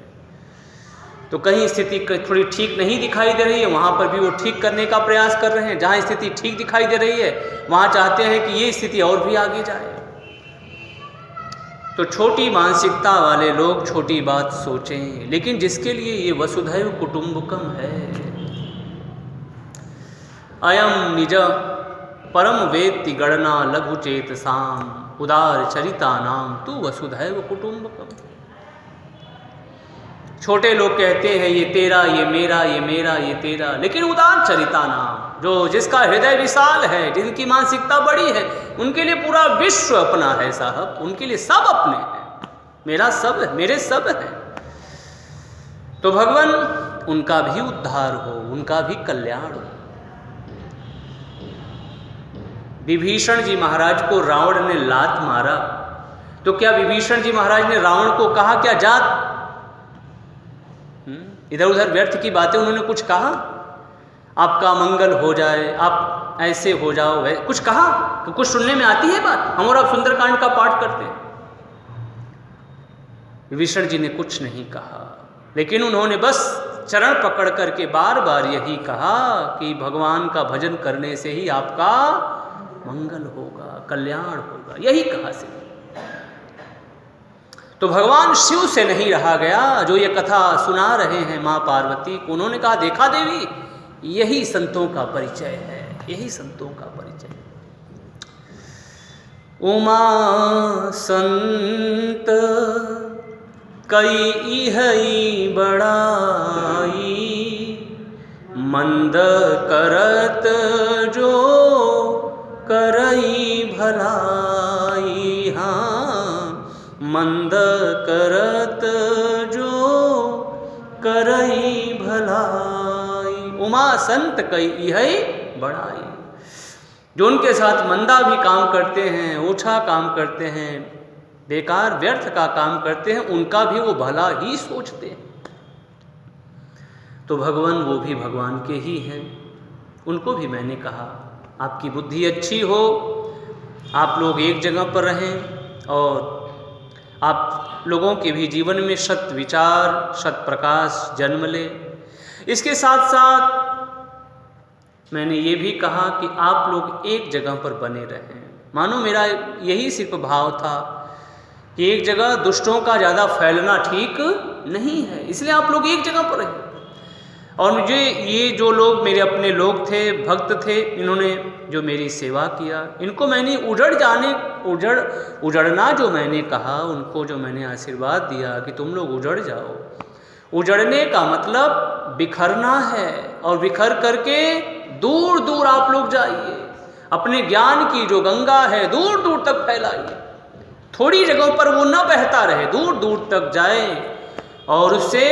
तो कहीं स्थिति थोड़ी ठीक नहीं दिखाई दे रही है, वहाँ पर भी वो ठीक करने का प्रयास कर रहे हैं। जहाँ स्थिति ठीक दिखाई दे रही है वहाँ चाहते हैं कि ये स्थिति और भी आगे जाए। तो छोटी मानसिकता वाले लोग छोटी बात सोचें, लेकिन जिसके लिए ये वसुधैव कुटुंबकम है, अयम निज परम वेत्ति गणना लघु चेत साम उदार चरिता नाम तू वसुधैव कुटुंबकम। छोटे लोग कहते हैं ये तेरा, ये मेरा, ये मेरा, ये तेरा, लेकिन उदार चरिता नाम, जो जिसका हृदय विशाल है, जिनकी मानसिकता बड़ी है, उनके लिए पूरा विश्व अपना है साहब, उनके लिए सब अपने हैं। मेरा सब है, मेरे सब है। तो भगवान उनका भी उद्धार हो, उनका भी कल्याण हो। विभीषण जी महाराज को रावण ने लात मारा, तो क्या विभीषण जी महाराज ने रावण को कहा क्या जात, इधर उधर व्यर्थ की बातें उन्होंने कुछ कहा, आपका मंगल हो जाए, आप ऐसे हो जाओ, कुछ कहा? तो कुछ सुनने में आती है बात? हम और आप सुंदरकांड का पाठ करते हैं। विभीषण जी ने कुछ नहीं कहा, लेकिन उन्होंने बस चरण पकड़ करके बार बार यही कहा कि भगवान का भजन करने से ही आपका मंगल होगा, कल्याण होगा, यही कहा से। तो भगवान शिव से नहीं रहा गया, जो ये कथा सुना रहे हैं माँ पार्वती को, उन्होंने कहा देखा देवी, यही संतों का परिचय है, यही संतों का परिचय। उमा संत कई इहई बड़ाई, मंद करत जो करई भलाई। हाँ, मंद करत जो करई भलाई। उमा संत कई इहई बड़ाई, जो उनके साथ मंदा भी काम करते हैं, ओछा काम करते हैं, बेकार व्यर्थ का काम करते हैं, उनका भी वो भला ही सोचते हैं। तो भगवान वो भी भगवान के ही हैं। उनको भी मैंने कहा आपकी बुद्धि अच्छी हो, आप लोग एक जगह पर रहें और आप लोगों के भी जीवन में सत विचार, सत प्रकाश जन्म ले। इसके साथ साथ मैंने ये भी कहा कि आप लोग एक जगह पर बने रहें। मानो मेरा यही सिर्फ भाव था कि एक जगह दुष्टों का ज़्यादा फैलना ठीक नहीं है, इसलिए आप लोग एक जगह पर रहें। और मुझे ये जो लोग मेरे अपने लोग थे, भक्त थे, इन्होंने जो मेरी सेवा किया, इनको मैंने उजड़ना जो मैंने कहा, उनको जो मैंने आशीर्वाद दिया कि तुम लोग उजड़ जाओ। उजड़ने का मतलब बिखरना है, और बिखर करके दूर दूर आप लोग जाइए, अपने ज्ञान की जो गंगा है दूर दूर तक फैलाइए। थोड़ी जगहों पर वो न बहता रहे, दूर दूर तक जाए, और उससे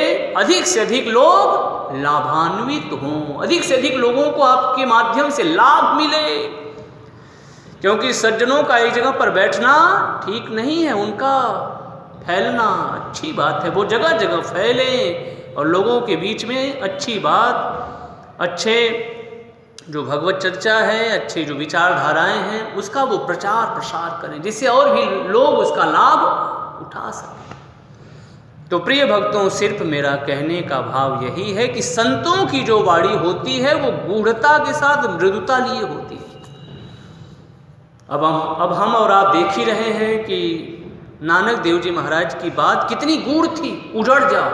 से अधिक लोग लाभान्वित हों, अधिक से अधिक लोगों को आपके माध्यम से लाभ मिले। क्योंकि सज्जनों का एक जगह पर बैठना ठीक नहीं है, उनका फैलना अच्छी बात है, वो जगह जगह फैले और लोगों के बीच में अच्छी बात, अच्छे जो भगवत चर्चा है, अच्छे जो विचारधाराएं हैं, उसका वो प्रचार प्रसार करें, जिससे और भी लोग उसका लाभ उठा सकें। तो प्रिय भक्तों, सिर्फ मेरा कहने का भाव यही है कि संतों की जो वाणी होती है वो गूढ़ता के साथ मृदुता लिए होती है। अब हम और आप देख ही रहे हैं कि नानक देव जी महाराज की बात कितनी गूढ़ थी। उजड़ जाओ,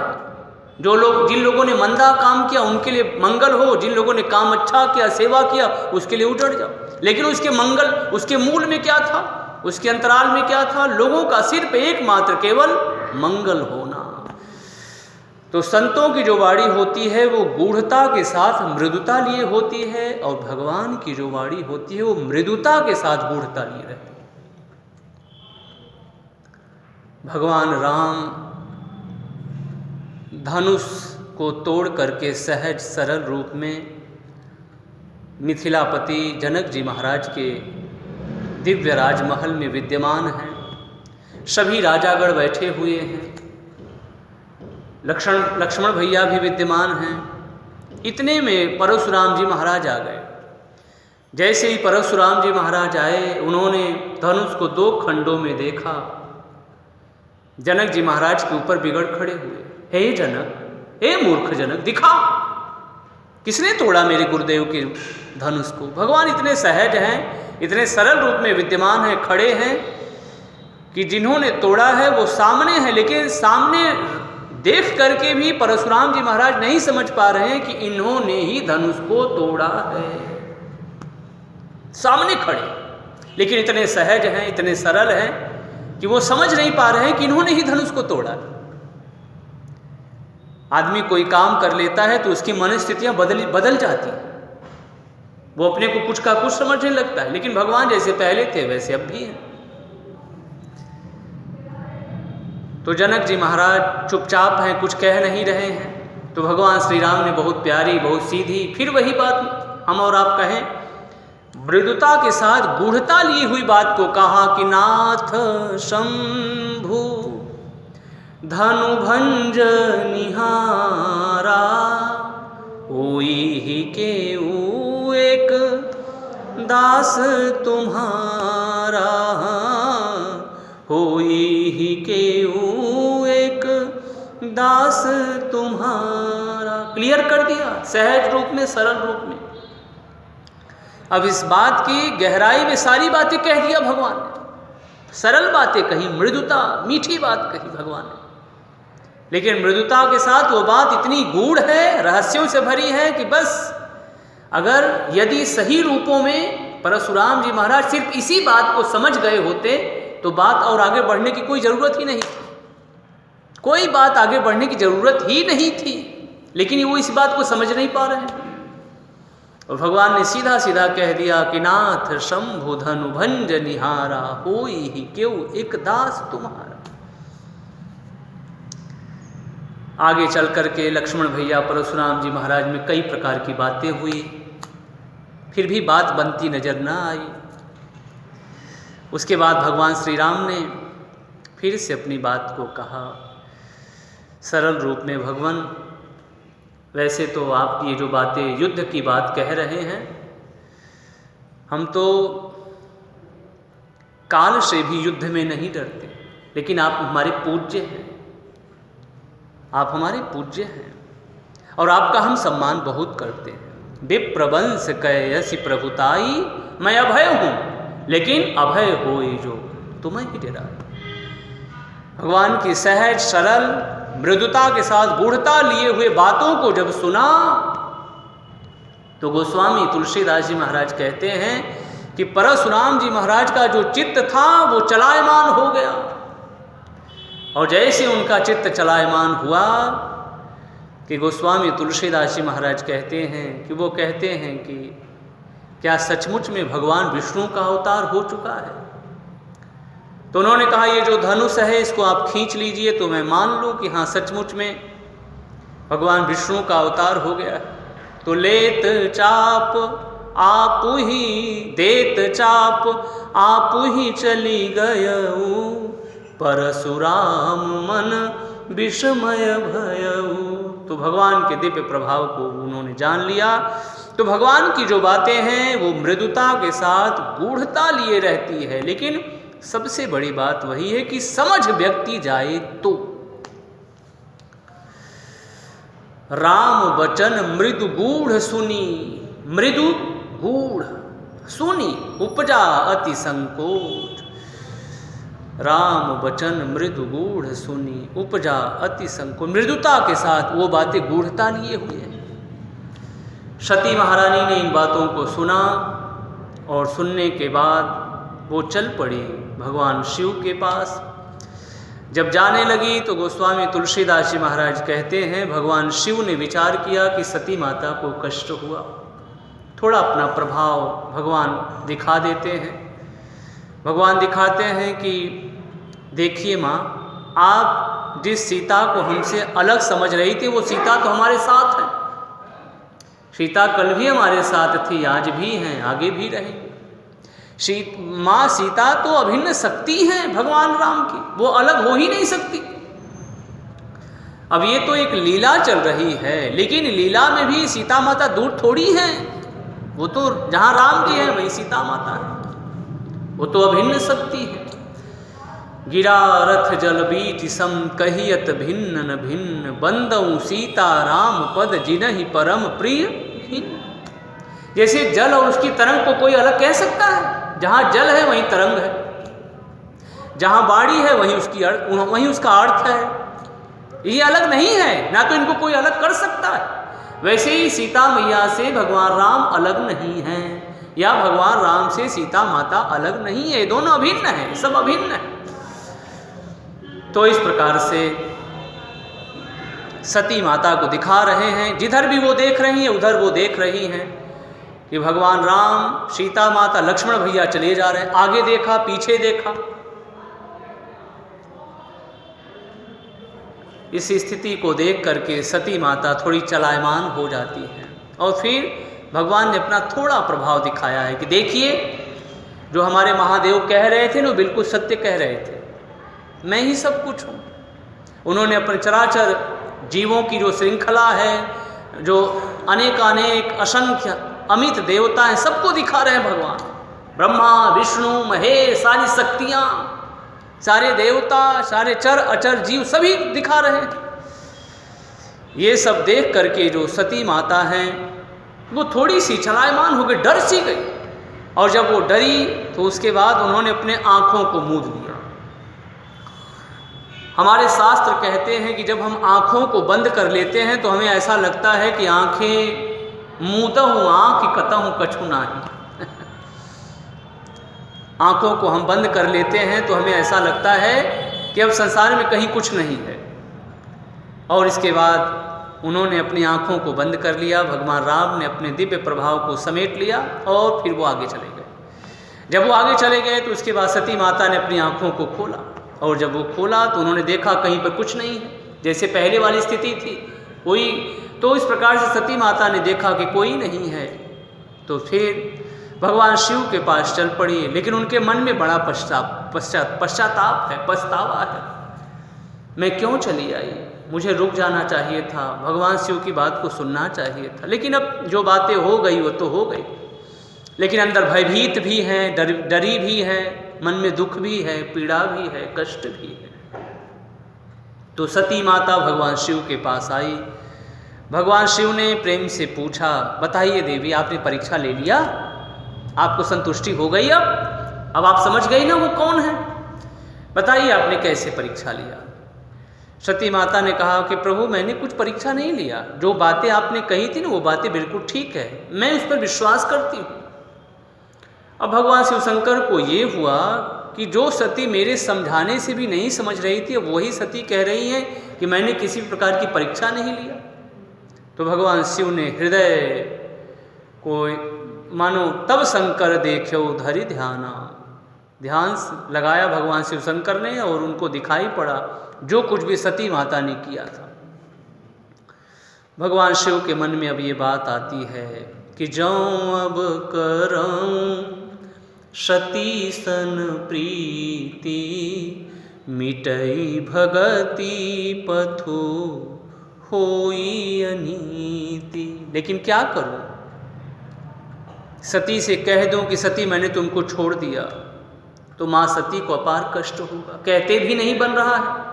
जिन लोगों ने मंदा काम किया उनके लिए मंगल हो, जिन लोगों ने काम अच्छा किया, सेवा किया, उसके लिए उजड़ जाओ। लेकिन उसके मूल में क्या था, उसके अंतराल में क्या था? लोगों का सिर्फ एकमात्र केवल मंगल होना। तो संतों की जो वाणी होती है वो गूढ़ता के साथ मृदुता लिए होती है, और भगवान की जो वाणी होती है वो मृदुता के साथ गूढ़ता लिए रहती है। भगवान राम धनुष को तोड़ करके सहज सरल रूप में मिथिलापति जनक जी महाराज के दिव्य राजमहल में विद्यमान हैं। सभी राजागण बैठे हुए हैं, लक्ष्मण भैया भी विद्यमान हैं। इतने में परशुराम जी महाराज आ गए। जैसे ही परशुराम जी महाराज आए, उन्होंने धनुष को 2 खंडों में देखा। जनक जी महाराज के ऊपर बिगड़ खड़े हुए, हे जनक, हे मूर्ख जनक, दिखा किसने तोड़ा मेरे गुरुदेव के धनुष को? भगवान इतने सहज हैं, इतने सरल रूप में विद्यमान हैं, खड़े हैं कि जिन्होंने तोड़ा है वो सामने है, लेकिन सामने देख करके भी परशुराम जी महाराज नहीं समझ पा रहे हैं कि इन्होंने ही धनुष को तोड़ा है। सामने खड़े, लेकिन इतने सहज हैं, इतने सरल हैं कि वो समझ नहीं पा रहे हैं कि इन्होंने ही धनुष को तोड़ा। आदमी कोई काम कर लेता है तो उसकी मनस्थितियां बदल जाती हैं, वो अपने को कुछ का कुछ समझने लगता है, लेकिन भगवान जैसे पहले थे वैसे अब भी हैं। तो जनक जी महाराज चुपचाप हैं, कुछ कह नहीं रहे हैं। तो भगवान श्री राम ने बहुत प्यारी, बहुत सीधी, फिर वही बात हम और आप कहें, मृदुता के साथ गूढ़ता ली हुई बात को कहा कि नाथ शंभु धनु भंज निहारा, होई ही के एक दास तुम्हारा, होई ही के एक दास तुम्हारा। क्लियर कर दिया, सहज रूप में, सरल रूप में। अब इस बात की गहराई में सारी बातें कह दिया भगवान ने, सरल बातें कही, मृदुता, मीठी बात कही भगवान ने, लेकिन मृदुता के साथ वो बात इतनी गूढ़ है, रहस्यों से भरी है कि बस अगर यदि सही रूपों में परशुराम जी महाराज सिर्फ इसी बात को समझ गए होते तो बात और आगे बढ़ने की कोई ज़रूरत ही नहीं थी, कोई बात आगे बढ़ने की ज़रूरत ही नहीं थी, लेकिन वो इस बात को समझ नहीं पा रहे हैं। और भगवान ने सीधा सीधा कह दिया कि नाथ शंभु धनु भंज निहारा, होई ही क्यों एक दास तुम्हारा। आगे चल करके लक्ष्मण भैया परशुराम जी महाराज में कई प्रकार की बातें हुई, फिर भी बात बनती नजर न आई। उसके बाद भगवान श्री राम ने फिर से अपनी बात को कहा सरल रूप में, भगवान वैसे तो आप ये जो बातें युद्ध की बात कह रहे हैं, हम तो काल से भी युद्ध में नहीं डरते, लेकिन आप हमारे पूज्य हैं, आप हमारे पूज्य हैं और आपका हम सम्मान बहुत करते हैं। विप्रवंश कयसि प्रभुताई, मैं अभय हूँ, लेकिन अभय होई जो तुम्हें ही डराए। भगवान की सहज सरल मृदुता के साथ गूढ़ता लिए हुए बातों को जब सुना तो गोस्वामी तुलसीदास जी महाराज कहते हैं कि परशुराम जी महाराज का जो चित्त था वो चलायमान हो गया, और जैसे उनका चित्त चलायमान हुआ कि गोस्वामी तुलसीदास जी महाराज कहते हैं कि वो कहते हैं कि क्या सचमुच में भगवान विष्णु का अवतार हो चुका है। तो उन्होंने कहा ये जो धनुष है इसको आप खींच लीजिए तो मैं मान लूँ कि हाँ सचमुच में भगवान विष्णु का अवतार हो गया है। तो लेत चाप आप ही, देत चाप आप ही चली गयऊ, परशुराम मन विस्मय भयऊ। तो भगवान के दिव्य प्रभाव को उन्होंने जान लिया। तो भगवान की जो बातें हैं वो मृदुता के साथ गूढ़ता लिए रहती है, लेकिन सबसे बड़ी बात वही है कि समझ व्यक्ति जाए तो। राम वचन मृदु गूढ़ सुनी, मृदु गूढ़ सुनी उपजा अति संकोच। राम वचन मृदु गूढ़ सुनी उपजा अति संकोच। मृदुता के साथ वो बातें गूढ़ता लिए हुए हैं। सती महारानी ने इन बातों को सुना और सुनने के बाद वो चल पड़ी भगवान शिव के पास। जब जाने लगी तो गोस्वामी तुलसीदास जी महाराज कहते हैं भगवान शिव ने विचार किया कि सती माता को कष्ट हुआ, थोड़ा अपना प्रभाव भगवान दिखा देते हैं। भगवान दिखाते हैं कि देखिए माँ, आप जिस सीता को हमसे अलग समझ रही थी वो सीता तो हमारे साथ है। सीता कल भी हमारे साथ थी, आज भी हैं, आगे भी रहेंगे। माँ सीता तो अभिन्न शक्ति है भगवान राम की, वो अलग हो ही नहीं सकती। अब ये तो एक लीला चल रही है, लेकिन लीला में भी सीता माता दूर थोड़ी है। वो तो जहाँ राम जी है वहीं सीता माता है, वो तो अभिन्न शक्ति है। गिरा रथ जल बीच सम कहियत भिन्न न भिन्न, बंदऊ सीता राम पद जिनहि परम प्रिय। जैसे जल और उसकी तरंग को कोई अलग कह सकता है? जहाँ जल है वहीं तरंग है, जहाँ बाड़ी है वहीं उसका अर्थ है। ये अलग नहीं है, ना तो इनको कोई अलग कर सकता है। वैसे ही सीता मैया से भगवान राम अलग नहीं हैं, या भगवान राम से सीता माता अलग नहीं है, दोनों अभिन्न है, सब अभिन्न है। तो इस प्रकार से सती माता को दिखा रहे हैं, जिधर भी वो देख रही हैं उधर वो देख रही हैं कि भगवान राम, सीता माता, लक्ष्मण भैया चले जा रहे हैं। आगे देखा, पीछे देखा। इस स्थिति को देख करके सती माता थोड़ी चलायमान हो जाती है और फिर भगवान ने अपना थोड़ा प्रभाव दिखाया है कि देखिए, जो हमारे महादेव कह रहे थे ना, वो बिल्कुल सत्य कह रहे थे, मैं ही सब कुछ हूँ। उन्होंने अपने चराचर जीवों की जो श्रृंखला है, जो अनेकानेक असंख्य अमित देवता हैं, सबको दिखा रहे हैं भगवान। ब्रह्मा, विष्णु, महेश, सारी शक्तियाँ, सारे देवता, सारे चर अचर जीव सभी दिखा रहे हैं। ये सब देख करके जो सती माता हैं वो थोड़ी सी चलायमान हो गई, डर सी गई। और जब वो डरी तो उसके बाद उन्होंने अपने आँखों को मूंद लिया। हमारे शास्त्र कहते हैं कि जब हम आँखों को बंद कर लेते हैं तो हमें ऐसा लगता है कि आँखें मूंदहु आँख कतहु कछु नाही। आँखों को हम बंद कर लेते हैं तो हमें ऐसा लगता है कि अब संसार में कहीं कुछ नहीं है। और इसके बाद उन्होंने अपनी आँखों को बंद कर लिया, भगवान राम ने अपने दिव्य प्रभाव को समेट लिया और फिर वो आगे चले गए। जब वो आगे चले गए तो उसके बाद सती माता ने अपनी आँखों को खोला, और जब वो खोला तो उन्होंने देखा कहीं पर कुछ नहीं है, जैसे पहले वाली स्थिति थी कोई। तो इस प्रकार से सती माता ने देखा कि कोई नहीं है, तो फिर भगवान शिव के पास चल पड़ी। लेकिन उनके मन में बड़ा पश्चाताप है, पछतावा है, मैं क्यों चली आई, मुझे रुक जाना चाहिए था, भगवान शिव की बात को सुनना चाहिए था। लेकिन अब जो बातें हो गई वो तो हो गई। लेकिन अंदर भयभीत भी हैं, डरी भी है, मन में दुख भी है, पीड़ा भी है, कष्ट भी है। तो सती माता भगवान शिव के पास आई। भगवान शिव ने प्रेम से पूछा, बताइए देवी, आपने परीक्षा ले लिया, आपको संतुष्टि हो गई? अब आप समझ गई ना वो कौन है, बताइए आपने कैसे परीक्षा लिया। सती माता ने कहा कि प्रभु, मैंने कुछ परीक्षा नहीं लिया, जो बातें आपने कही थी ना वो बातें बिल्कुल ठीक है, मैं उस पर विश्वास करती हूँ। अब भगवान शिव शंकर को ये हुआ कि जो सती मेरे समझाने से भी नहीं समझ रही थी, वही सती कह रही हैं कि मैंने किसी प्रकार की परीक्षा नहीं लिया। तो भगवान शिव ने हृदय को मानो तब शंकर देखो धरि ध्याना, ध्यान लगाया भगवान शिव शंकर ने, और उनको दिखाई पड़ा जो कुछ भी सती माता ने किया था। भगवान शिव के मन में अब ये बात आती है कि जाऊं अब करऊं सती सन प्रीति, मिटई भगति पथु होई अनीति। लेकिन क्या करूं, सती से कह दूं कि सती मैंने तुमको छोड़ दिया तो माँ सती को अपार कष्ट होगा। कहते भी नहीं बन रहा है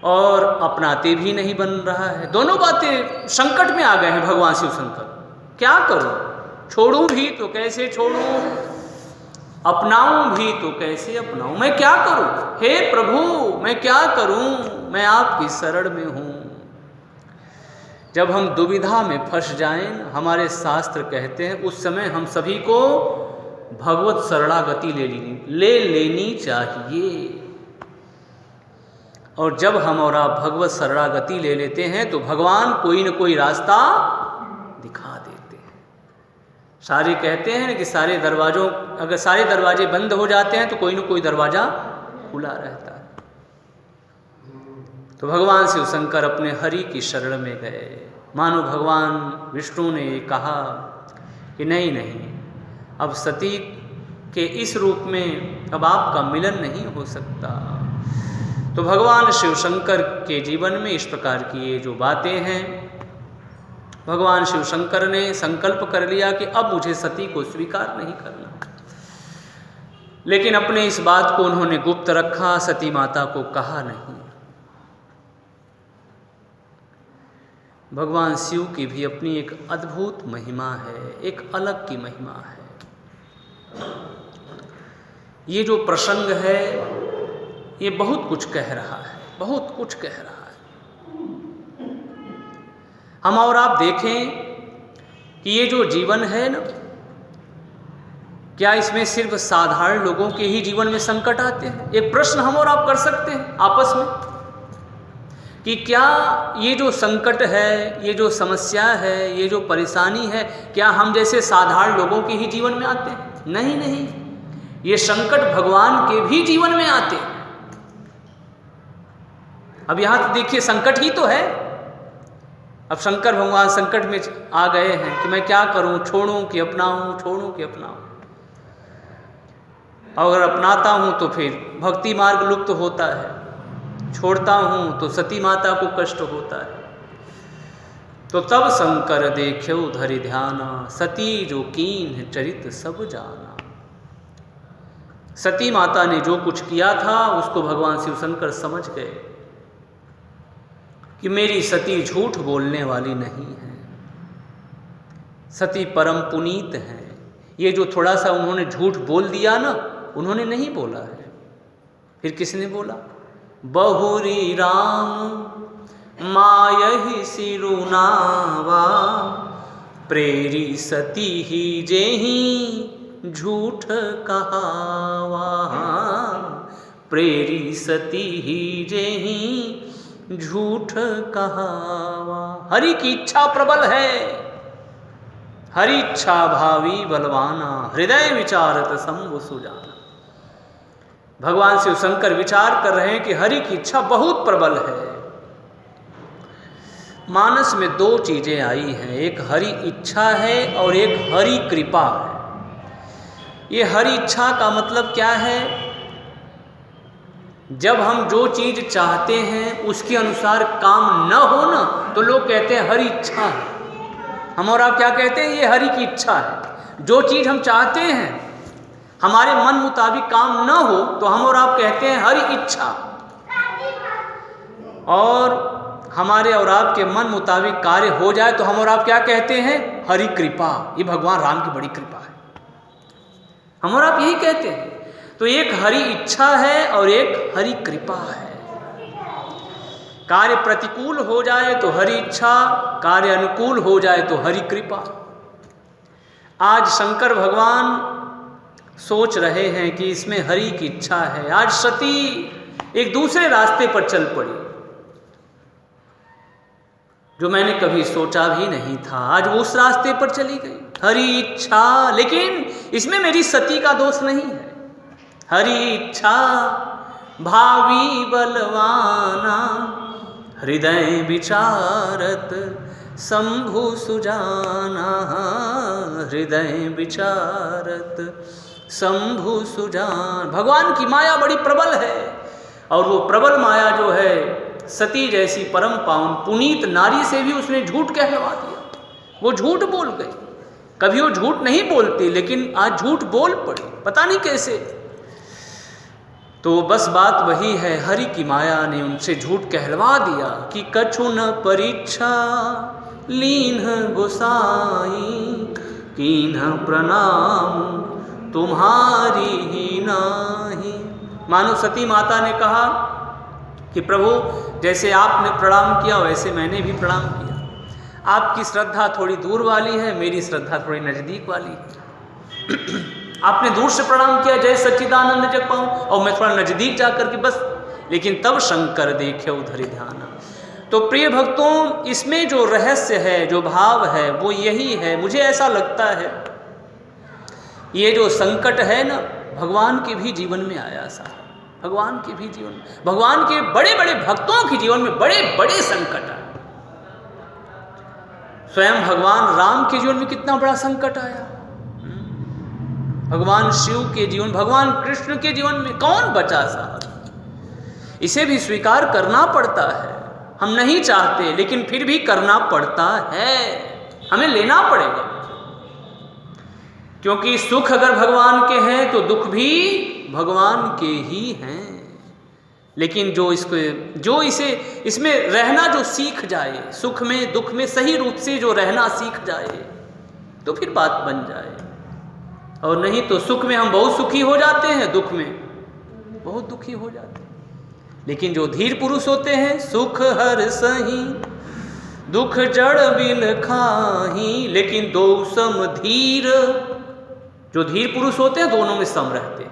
और अपनाते भी नहीं बन रहा है, दोनों बातें संकट में आ गए हैं भगवान शिव शंकर। क्या करूं, छोड़ूं भी तो कैसे छोड़ूं, अपनाऊं भी तो कैसे अपनाऊं, मैं क्या करूं, हे प्रभु मैं क्या करूं, मैं आपकी शरण में हूं। जब हम दुविधा में फंस जाएं, हमारे शास्त्र कहते हैं उस समय हम सभी को भगवत शरणागति ले लेनी चाहिए। और जब हम और आप भगवत शरणागति ले लेते हैं तो भगवान कोई न कोई रास्ता दिखा देते हैं। सारे कहते हैं कि सारे दरवाजों, अगर सारे दरवाजे बंद हो जाते हैं तो कोई न कोई दरवाजा खुला रहता है। तो भगवान शिव शंकर अपने हरि की शरण में गए। मानो भगवान विष्णु ने कहा कि नहीं नहीं, अब सती के इस रूप में अब आपका मिलन नहीं हो सकता। तो भगवान शिव शंकर के जीवन में इस प्रकार की ये जो बातें हैं, भगवान शिव शंकर ने संकल्प कर लिया कि अब मुझे सती को स्वीकार नहीं करना। लेकिन अपने इस बात को उन्होंने गुप्त रखा, सती माता को कहा नहीं। भगवान शिव की भी अपनी एक अद्भुत महिमा है, एक अलग की महिमा है। ये जो प्रसंग है ये बहुत कुछ कह रहा है, बहुत कुछ कह रहा है। हम और आप देखें कि ये जो जीवन है ना, क्या इसमें सिर्फ साधारण लोगों के ही जीवन में संकट आते हैं? एक प्रश्न हम और आप कर सकते हैं आपस में कि क्या ये जो संकट है, ये जो समस्या है, ये जो परेशानी है, क्या हम जैसे साधारण लोगों के ही जीवन में आते हैं? नहीं नहीं, ये संकट भगवान के भी जीवन में आते हैं। अब यहाँ तो देखिए संकट ही तो है। अब शंकर भगवान संकट में आ गए हैं कि मैं क्या करूं, छोड़ूं कि अपनाऊं, छोड़ूं कि अपनाऊं। अगर अपनाता हूं तो फिर भक्ति मार्ग लुप्त होता है, छोड़ता हूं तो सती माता को कष्ट होता है। तो तब शंकर देख्यो धरि ध्याना, सती जो कीन चरित सब जाना। सती माता ने जो कुछ किया था उसको भगवान शिव शंकर समझ गए कि मेरी सती झूठ बोलने वाली नहीं है, सती परम पुनीत है। ये जो थोड़ा सा उन्होंने झूठ बोल दिया ना, उन्होंने नहीं बोला है, फिर किसने बोला? बहुरी राम मायहि सिरुनावा, प्रेरी सती ही जेहि झूठ कहावा। प्रेरी सती ही जेहि झूठ कहावा। हरि की इच्छा प्रबल है, हरि इच्छा भावी बलवाना, हृदय विचारत शंभु सुजाना। भगवान शिव शंकर विचार कर रहे हैं कि हरि की इच्छा बहुत प्रबल है। मानस में दो चीजें आई हैं, एक हरि इच्छा है और एक हरि कृपा है। ये हरि इच्छा का मतलब क्या है? जब हम जो चीज चाहते हैं उसके अनुसार काम न हो ना, तो लोग कहते हैं हरि इच्छा है। हम और आप क्या कहते हैं? ये हरि की इच्छा है। जो चीज हम चाहते हैं हमारे मन मुताबिक काम न हो तो हम और आप कहते हैं हरि इच्छा, और हमारे और आपके मन मुताबिक कार्य हो जाए तो हम और आप क्या कहते हैं? हरि कृपा। ये भगवान राम की बड़ी कृपा है, हम और आप यही कहते हैं। तो एक हरि इच्छा है और एक हरि कृपा है। कार्य प्रतिकूल हो जाए तो हरि इच्छा, कार्य अनुकूल हो जाए तो हरि कृपा। आज शंकर भगवान सोच रहे हैं कि इसमें हरि की इच्छा है। आज सती एक दूसरे रास्ते पर चल पड़ी जो मैंने कभी सोचा भी नहीं था। आज वो उस रास्ते पर चली गई, हरि इच्छा। लेकिन इसमें मेरी सती का दोष नहीं है। हरि इच्छा भावी बलवाना, हृदय विचारत शंभु सुजाना। हृदय विचारत शंभु सुजान। भगवान की माया बड़ी प्रबल है, और वो प्रबल माया जो है सती जैसी परम पावन पुनीत नारी से भी उसने झूठ कहलवा दिया। वो झूठ बोल गई। कभी वो झूठ नहीं बोलती, लेकिन आज झूठ बोल पड़ी, पता नहीं कैसे। तो बस बात वही है, हरि की माया ने उनसे झूठ कहलवा दिया कि कछु न परीक्षा लीन गोसाई, कीन्ह प्रणाम तुम्हारी ही नाही। मानो सती माता ने कहा कि प्रभु जैसे आपने प्रणाम किया वैसे मैंने भी प्रणाम किया। आपकी श्रद्धा थोड़ी दूर वाली है, मेरी श्रद्धा थोड़ी नज़दीक वाली है। आपने दूर से प्रणाम किया जय सच्चिदानंद जग पाऊँ, और मैं थोड़ा नज़दीक जाकर के बस। लेकिन तब शंकर देखे उधर ध्यान। तो प्रिय भक्तों, इसमें जो रहस्य है, जो भाव है, वो यही है। मुझे ऐसा लगता है ये जो संकट है ना, भगवान के भी जीवन में आया सा। भगवान के भी जीवन में, भगवान के बड़े बड़े भक्तों के जीवन में बड़े बड़े संकट आए। स्वयं भगवान राम के जीवन में कितना बड़ा संकट आया, भगवान शिव के जीवन, भगवान कृष्ण के जीवन में कौन बचा साहब। इसे भी स्वीकार करना पड़ता है। हम नहीं चाहते, लेकिन फिर भी करना पड़ता है, हमें लेना पड़ेगा। क्योंकि सुख अगर भगवान के हैं तो दुख भी भगवान के ही हैं। लेकिन जो इसमें रहना जो सीख जाए, सुख में दुख में सही रूप से जो रहना सीख जाए, तो फिर बात बन जाए। और नहीं तो सुख में हम बहुत सुखी हो जाते हैं, दुख में बहुत दुखी हो जाते हैं। लेकिन जो धीर पुरुष होते हैं, सुख हर सही दुख जड़ बिन खाही, लेकिन दो सम धीर जो धीर पुरुष होते हैं दोनों में सम रहते हैं।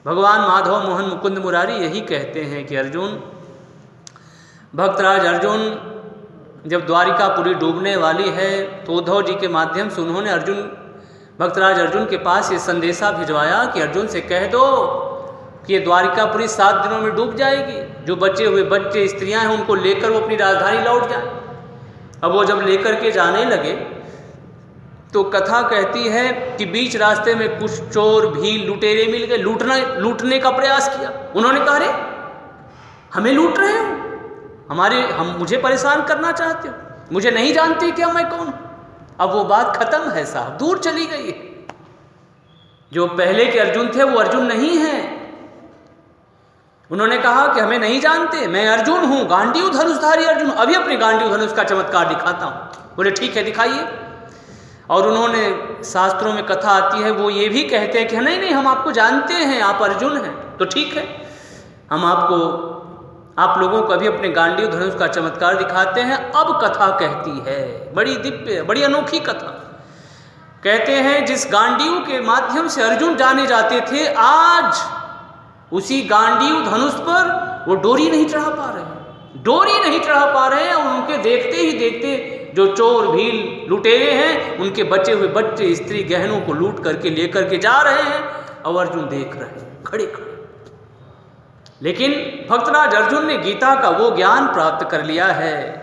भगवान माधव मोहन मुकुंद मुरारी यही कहते हैं कि अर्जुन, भक्तराज अर्जुन जब द्वारिकापुरी डूबने वाली है तो उद्धव जी के माध्यम से उन्होंने भक्तराज अर्जुन के पास ये संदेशा भिजवाया कि अर्जुन से कह दो कि ये द्वारिकापुरी 7 दिनों में डूब जाएगी। जो बचे हुए बच्चे स्त्रियां हैं उनको लेकर वो अपनी राजधानी लौट जाए। अब वो जब लेकर के जाने लगे तो कथा कहती है कि बीच रास्ते में कुछ चोर भी लुटेरे मिल गए, लूटने का प्रयास किया। उन्होंने कहा, अरे हमें लूट रहे हो, मुझे परेशान करना चाहते हो, मुझे नहीं जानते क्या मैं कौन। अब वो बात खत्म है साहब, दूर चली गई है। जो पहले के अर्जुन थे वो अर्जुन नहीं है। उन्होंने कहा कि हमें नहीं जानते, मैं अर्जुन हूं, गांडीव धनुषधारी अर्जुन, अभी अपने गांडीव धनुष का चमत्कार दिखाता हूं। बोले ठीक है दिखाइए। और उन्होंने, शास्त्रों में कथा आती है, वो ये भी कहते हैं कि नहीं हम आपको जानते हैं, आप अर्जुन हैं, तो ठीक है हम आप लोगों को अभी अपने गांडीव धनुष का चमत्कार दिखाते हैं। अब कथा कहती है, बड़ी दिव्य बड़ी अनोखी कथा। कहते हैं जिस गांडीव के माध्यम से अर्जुन जाने जाते थे, आज उसी गांडीव धनुष पर वो डोरी नहीं चढ़ा पा रहे हैं। और उनके देखते ही देखते जो चोर भील लुटेरे हैं उनके बचे हुए बच्चे स्त्री गहनों को लूट करके लेकर के जा रहे हैं और अर्जुन देख रहे हैं खड़े खड़े। लेकिन भक्तराज अर्जुन ने गीता का वो ज्ञान प्राप्त कर लिया है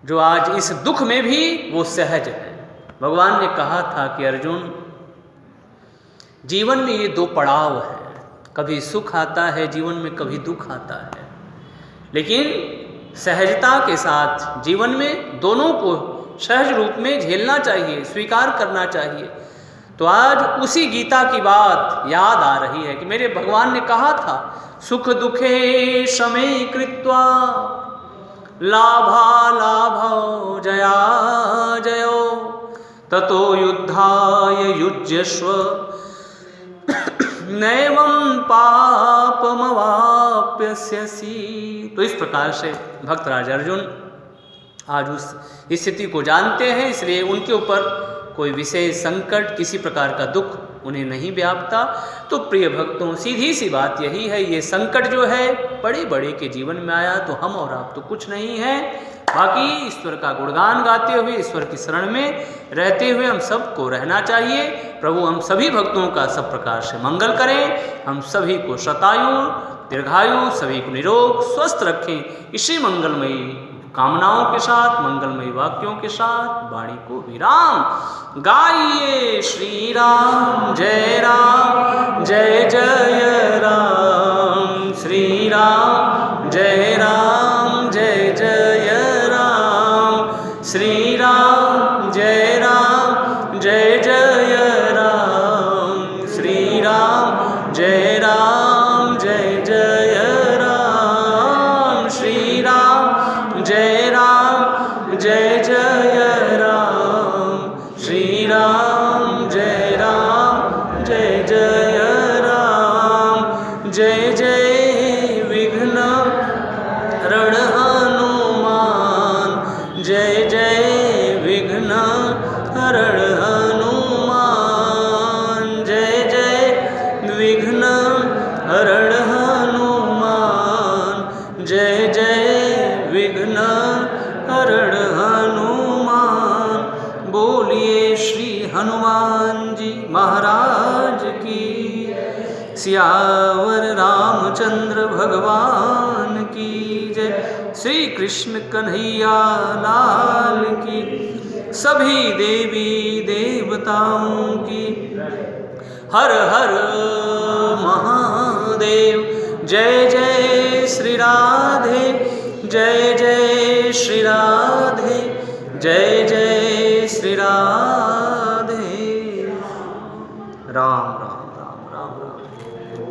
जो आज इस दुख में भी वो सहज है। भगवान ने कहा था कि अर्जुन, जीवन में ये 2 पड़ाव है, कभी सुख आता है जीवन में, कभी दुख आता है, लेकिन सहजता के साथ जीवन में दोनों को सहज रूप में झेलना चाहिए, स्वीकार करना चाहिए। तो आज उसी गीता की बात याद आ रही है कि मेरे भगवान ने कहा था, सुख दुखे शमे कृत्वा लाभालाभौ जया जयो ततो युद्धाय युज्यस्व नैवं पापमवाप्स्यसि। तो इस प्रकार से भक्तराज अर्जुन आज उस स्थिति को जानते हैं, इसलिए उनके ऊपर कोई विशेष संकट, किसी प्रकार का दुख उन्हें नहीं व्यापता। तो प्रिय भक्तों, सीधी सी बात यही है, ये संकट जो है बड़े बड़े के जीवन में आया तो हम और आप तो कुछ नहीं है। बाकी ईश्वर का गुणगान गाते हुए, ईश्वर की शरण में रहते हुए हम सबको रहना चाहिए। प्रभु हम सभी भक्तों का सब प्रकार से मंगल करें, हम सभी को शतायु दीर्घायु, सभी को निरोग स्वस्थ रखें। इसी मंगलमयी कामनाओं के साथ, मंगलमयी वाक्यों के साथ वाणी को विराम। गाइए श्री राम जय जय राम, श्री राम जय जय राम, श्री राम जय जय राम, श्री राम जय जय राम, श्री राम जय जय राम, श्री राम जय जय राम। जय जय विघ्न हरण हनुमान, जय जय विघ्न हरण हनुमान, जय जय विघ्न हरण हनुमान, जय जय विघ्न हरण हनुमान। बोलिए श्री हनुमान जी महाराज की, सियावर रामचंद्र भगवान की जय। श्री कृष्ण कन्हैया लाल की, सभी देवी देवताओं की हर हर महादेव। जय जय श्री राधे, जय जय श्री राधे, जय जय श्री राधे।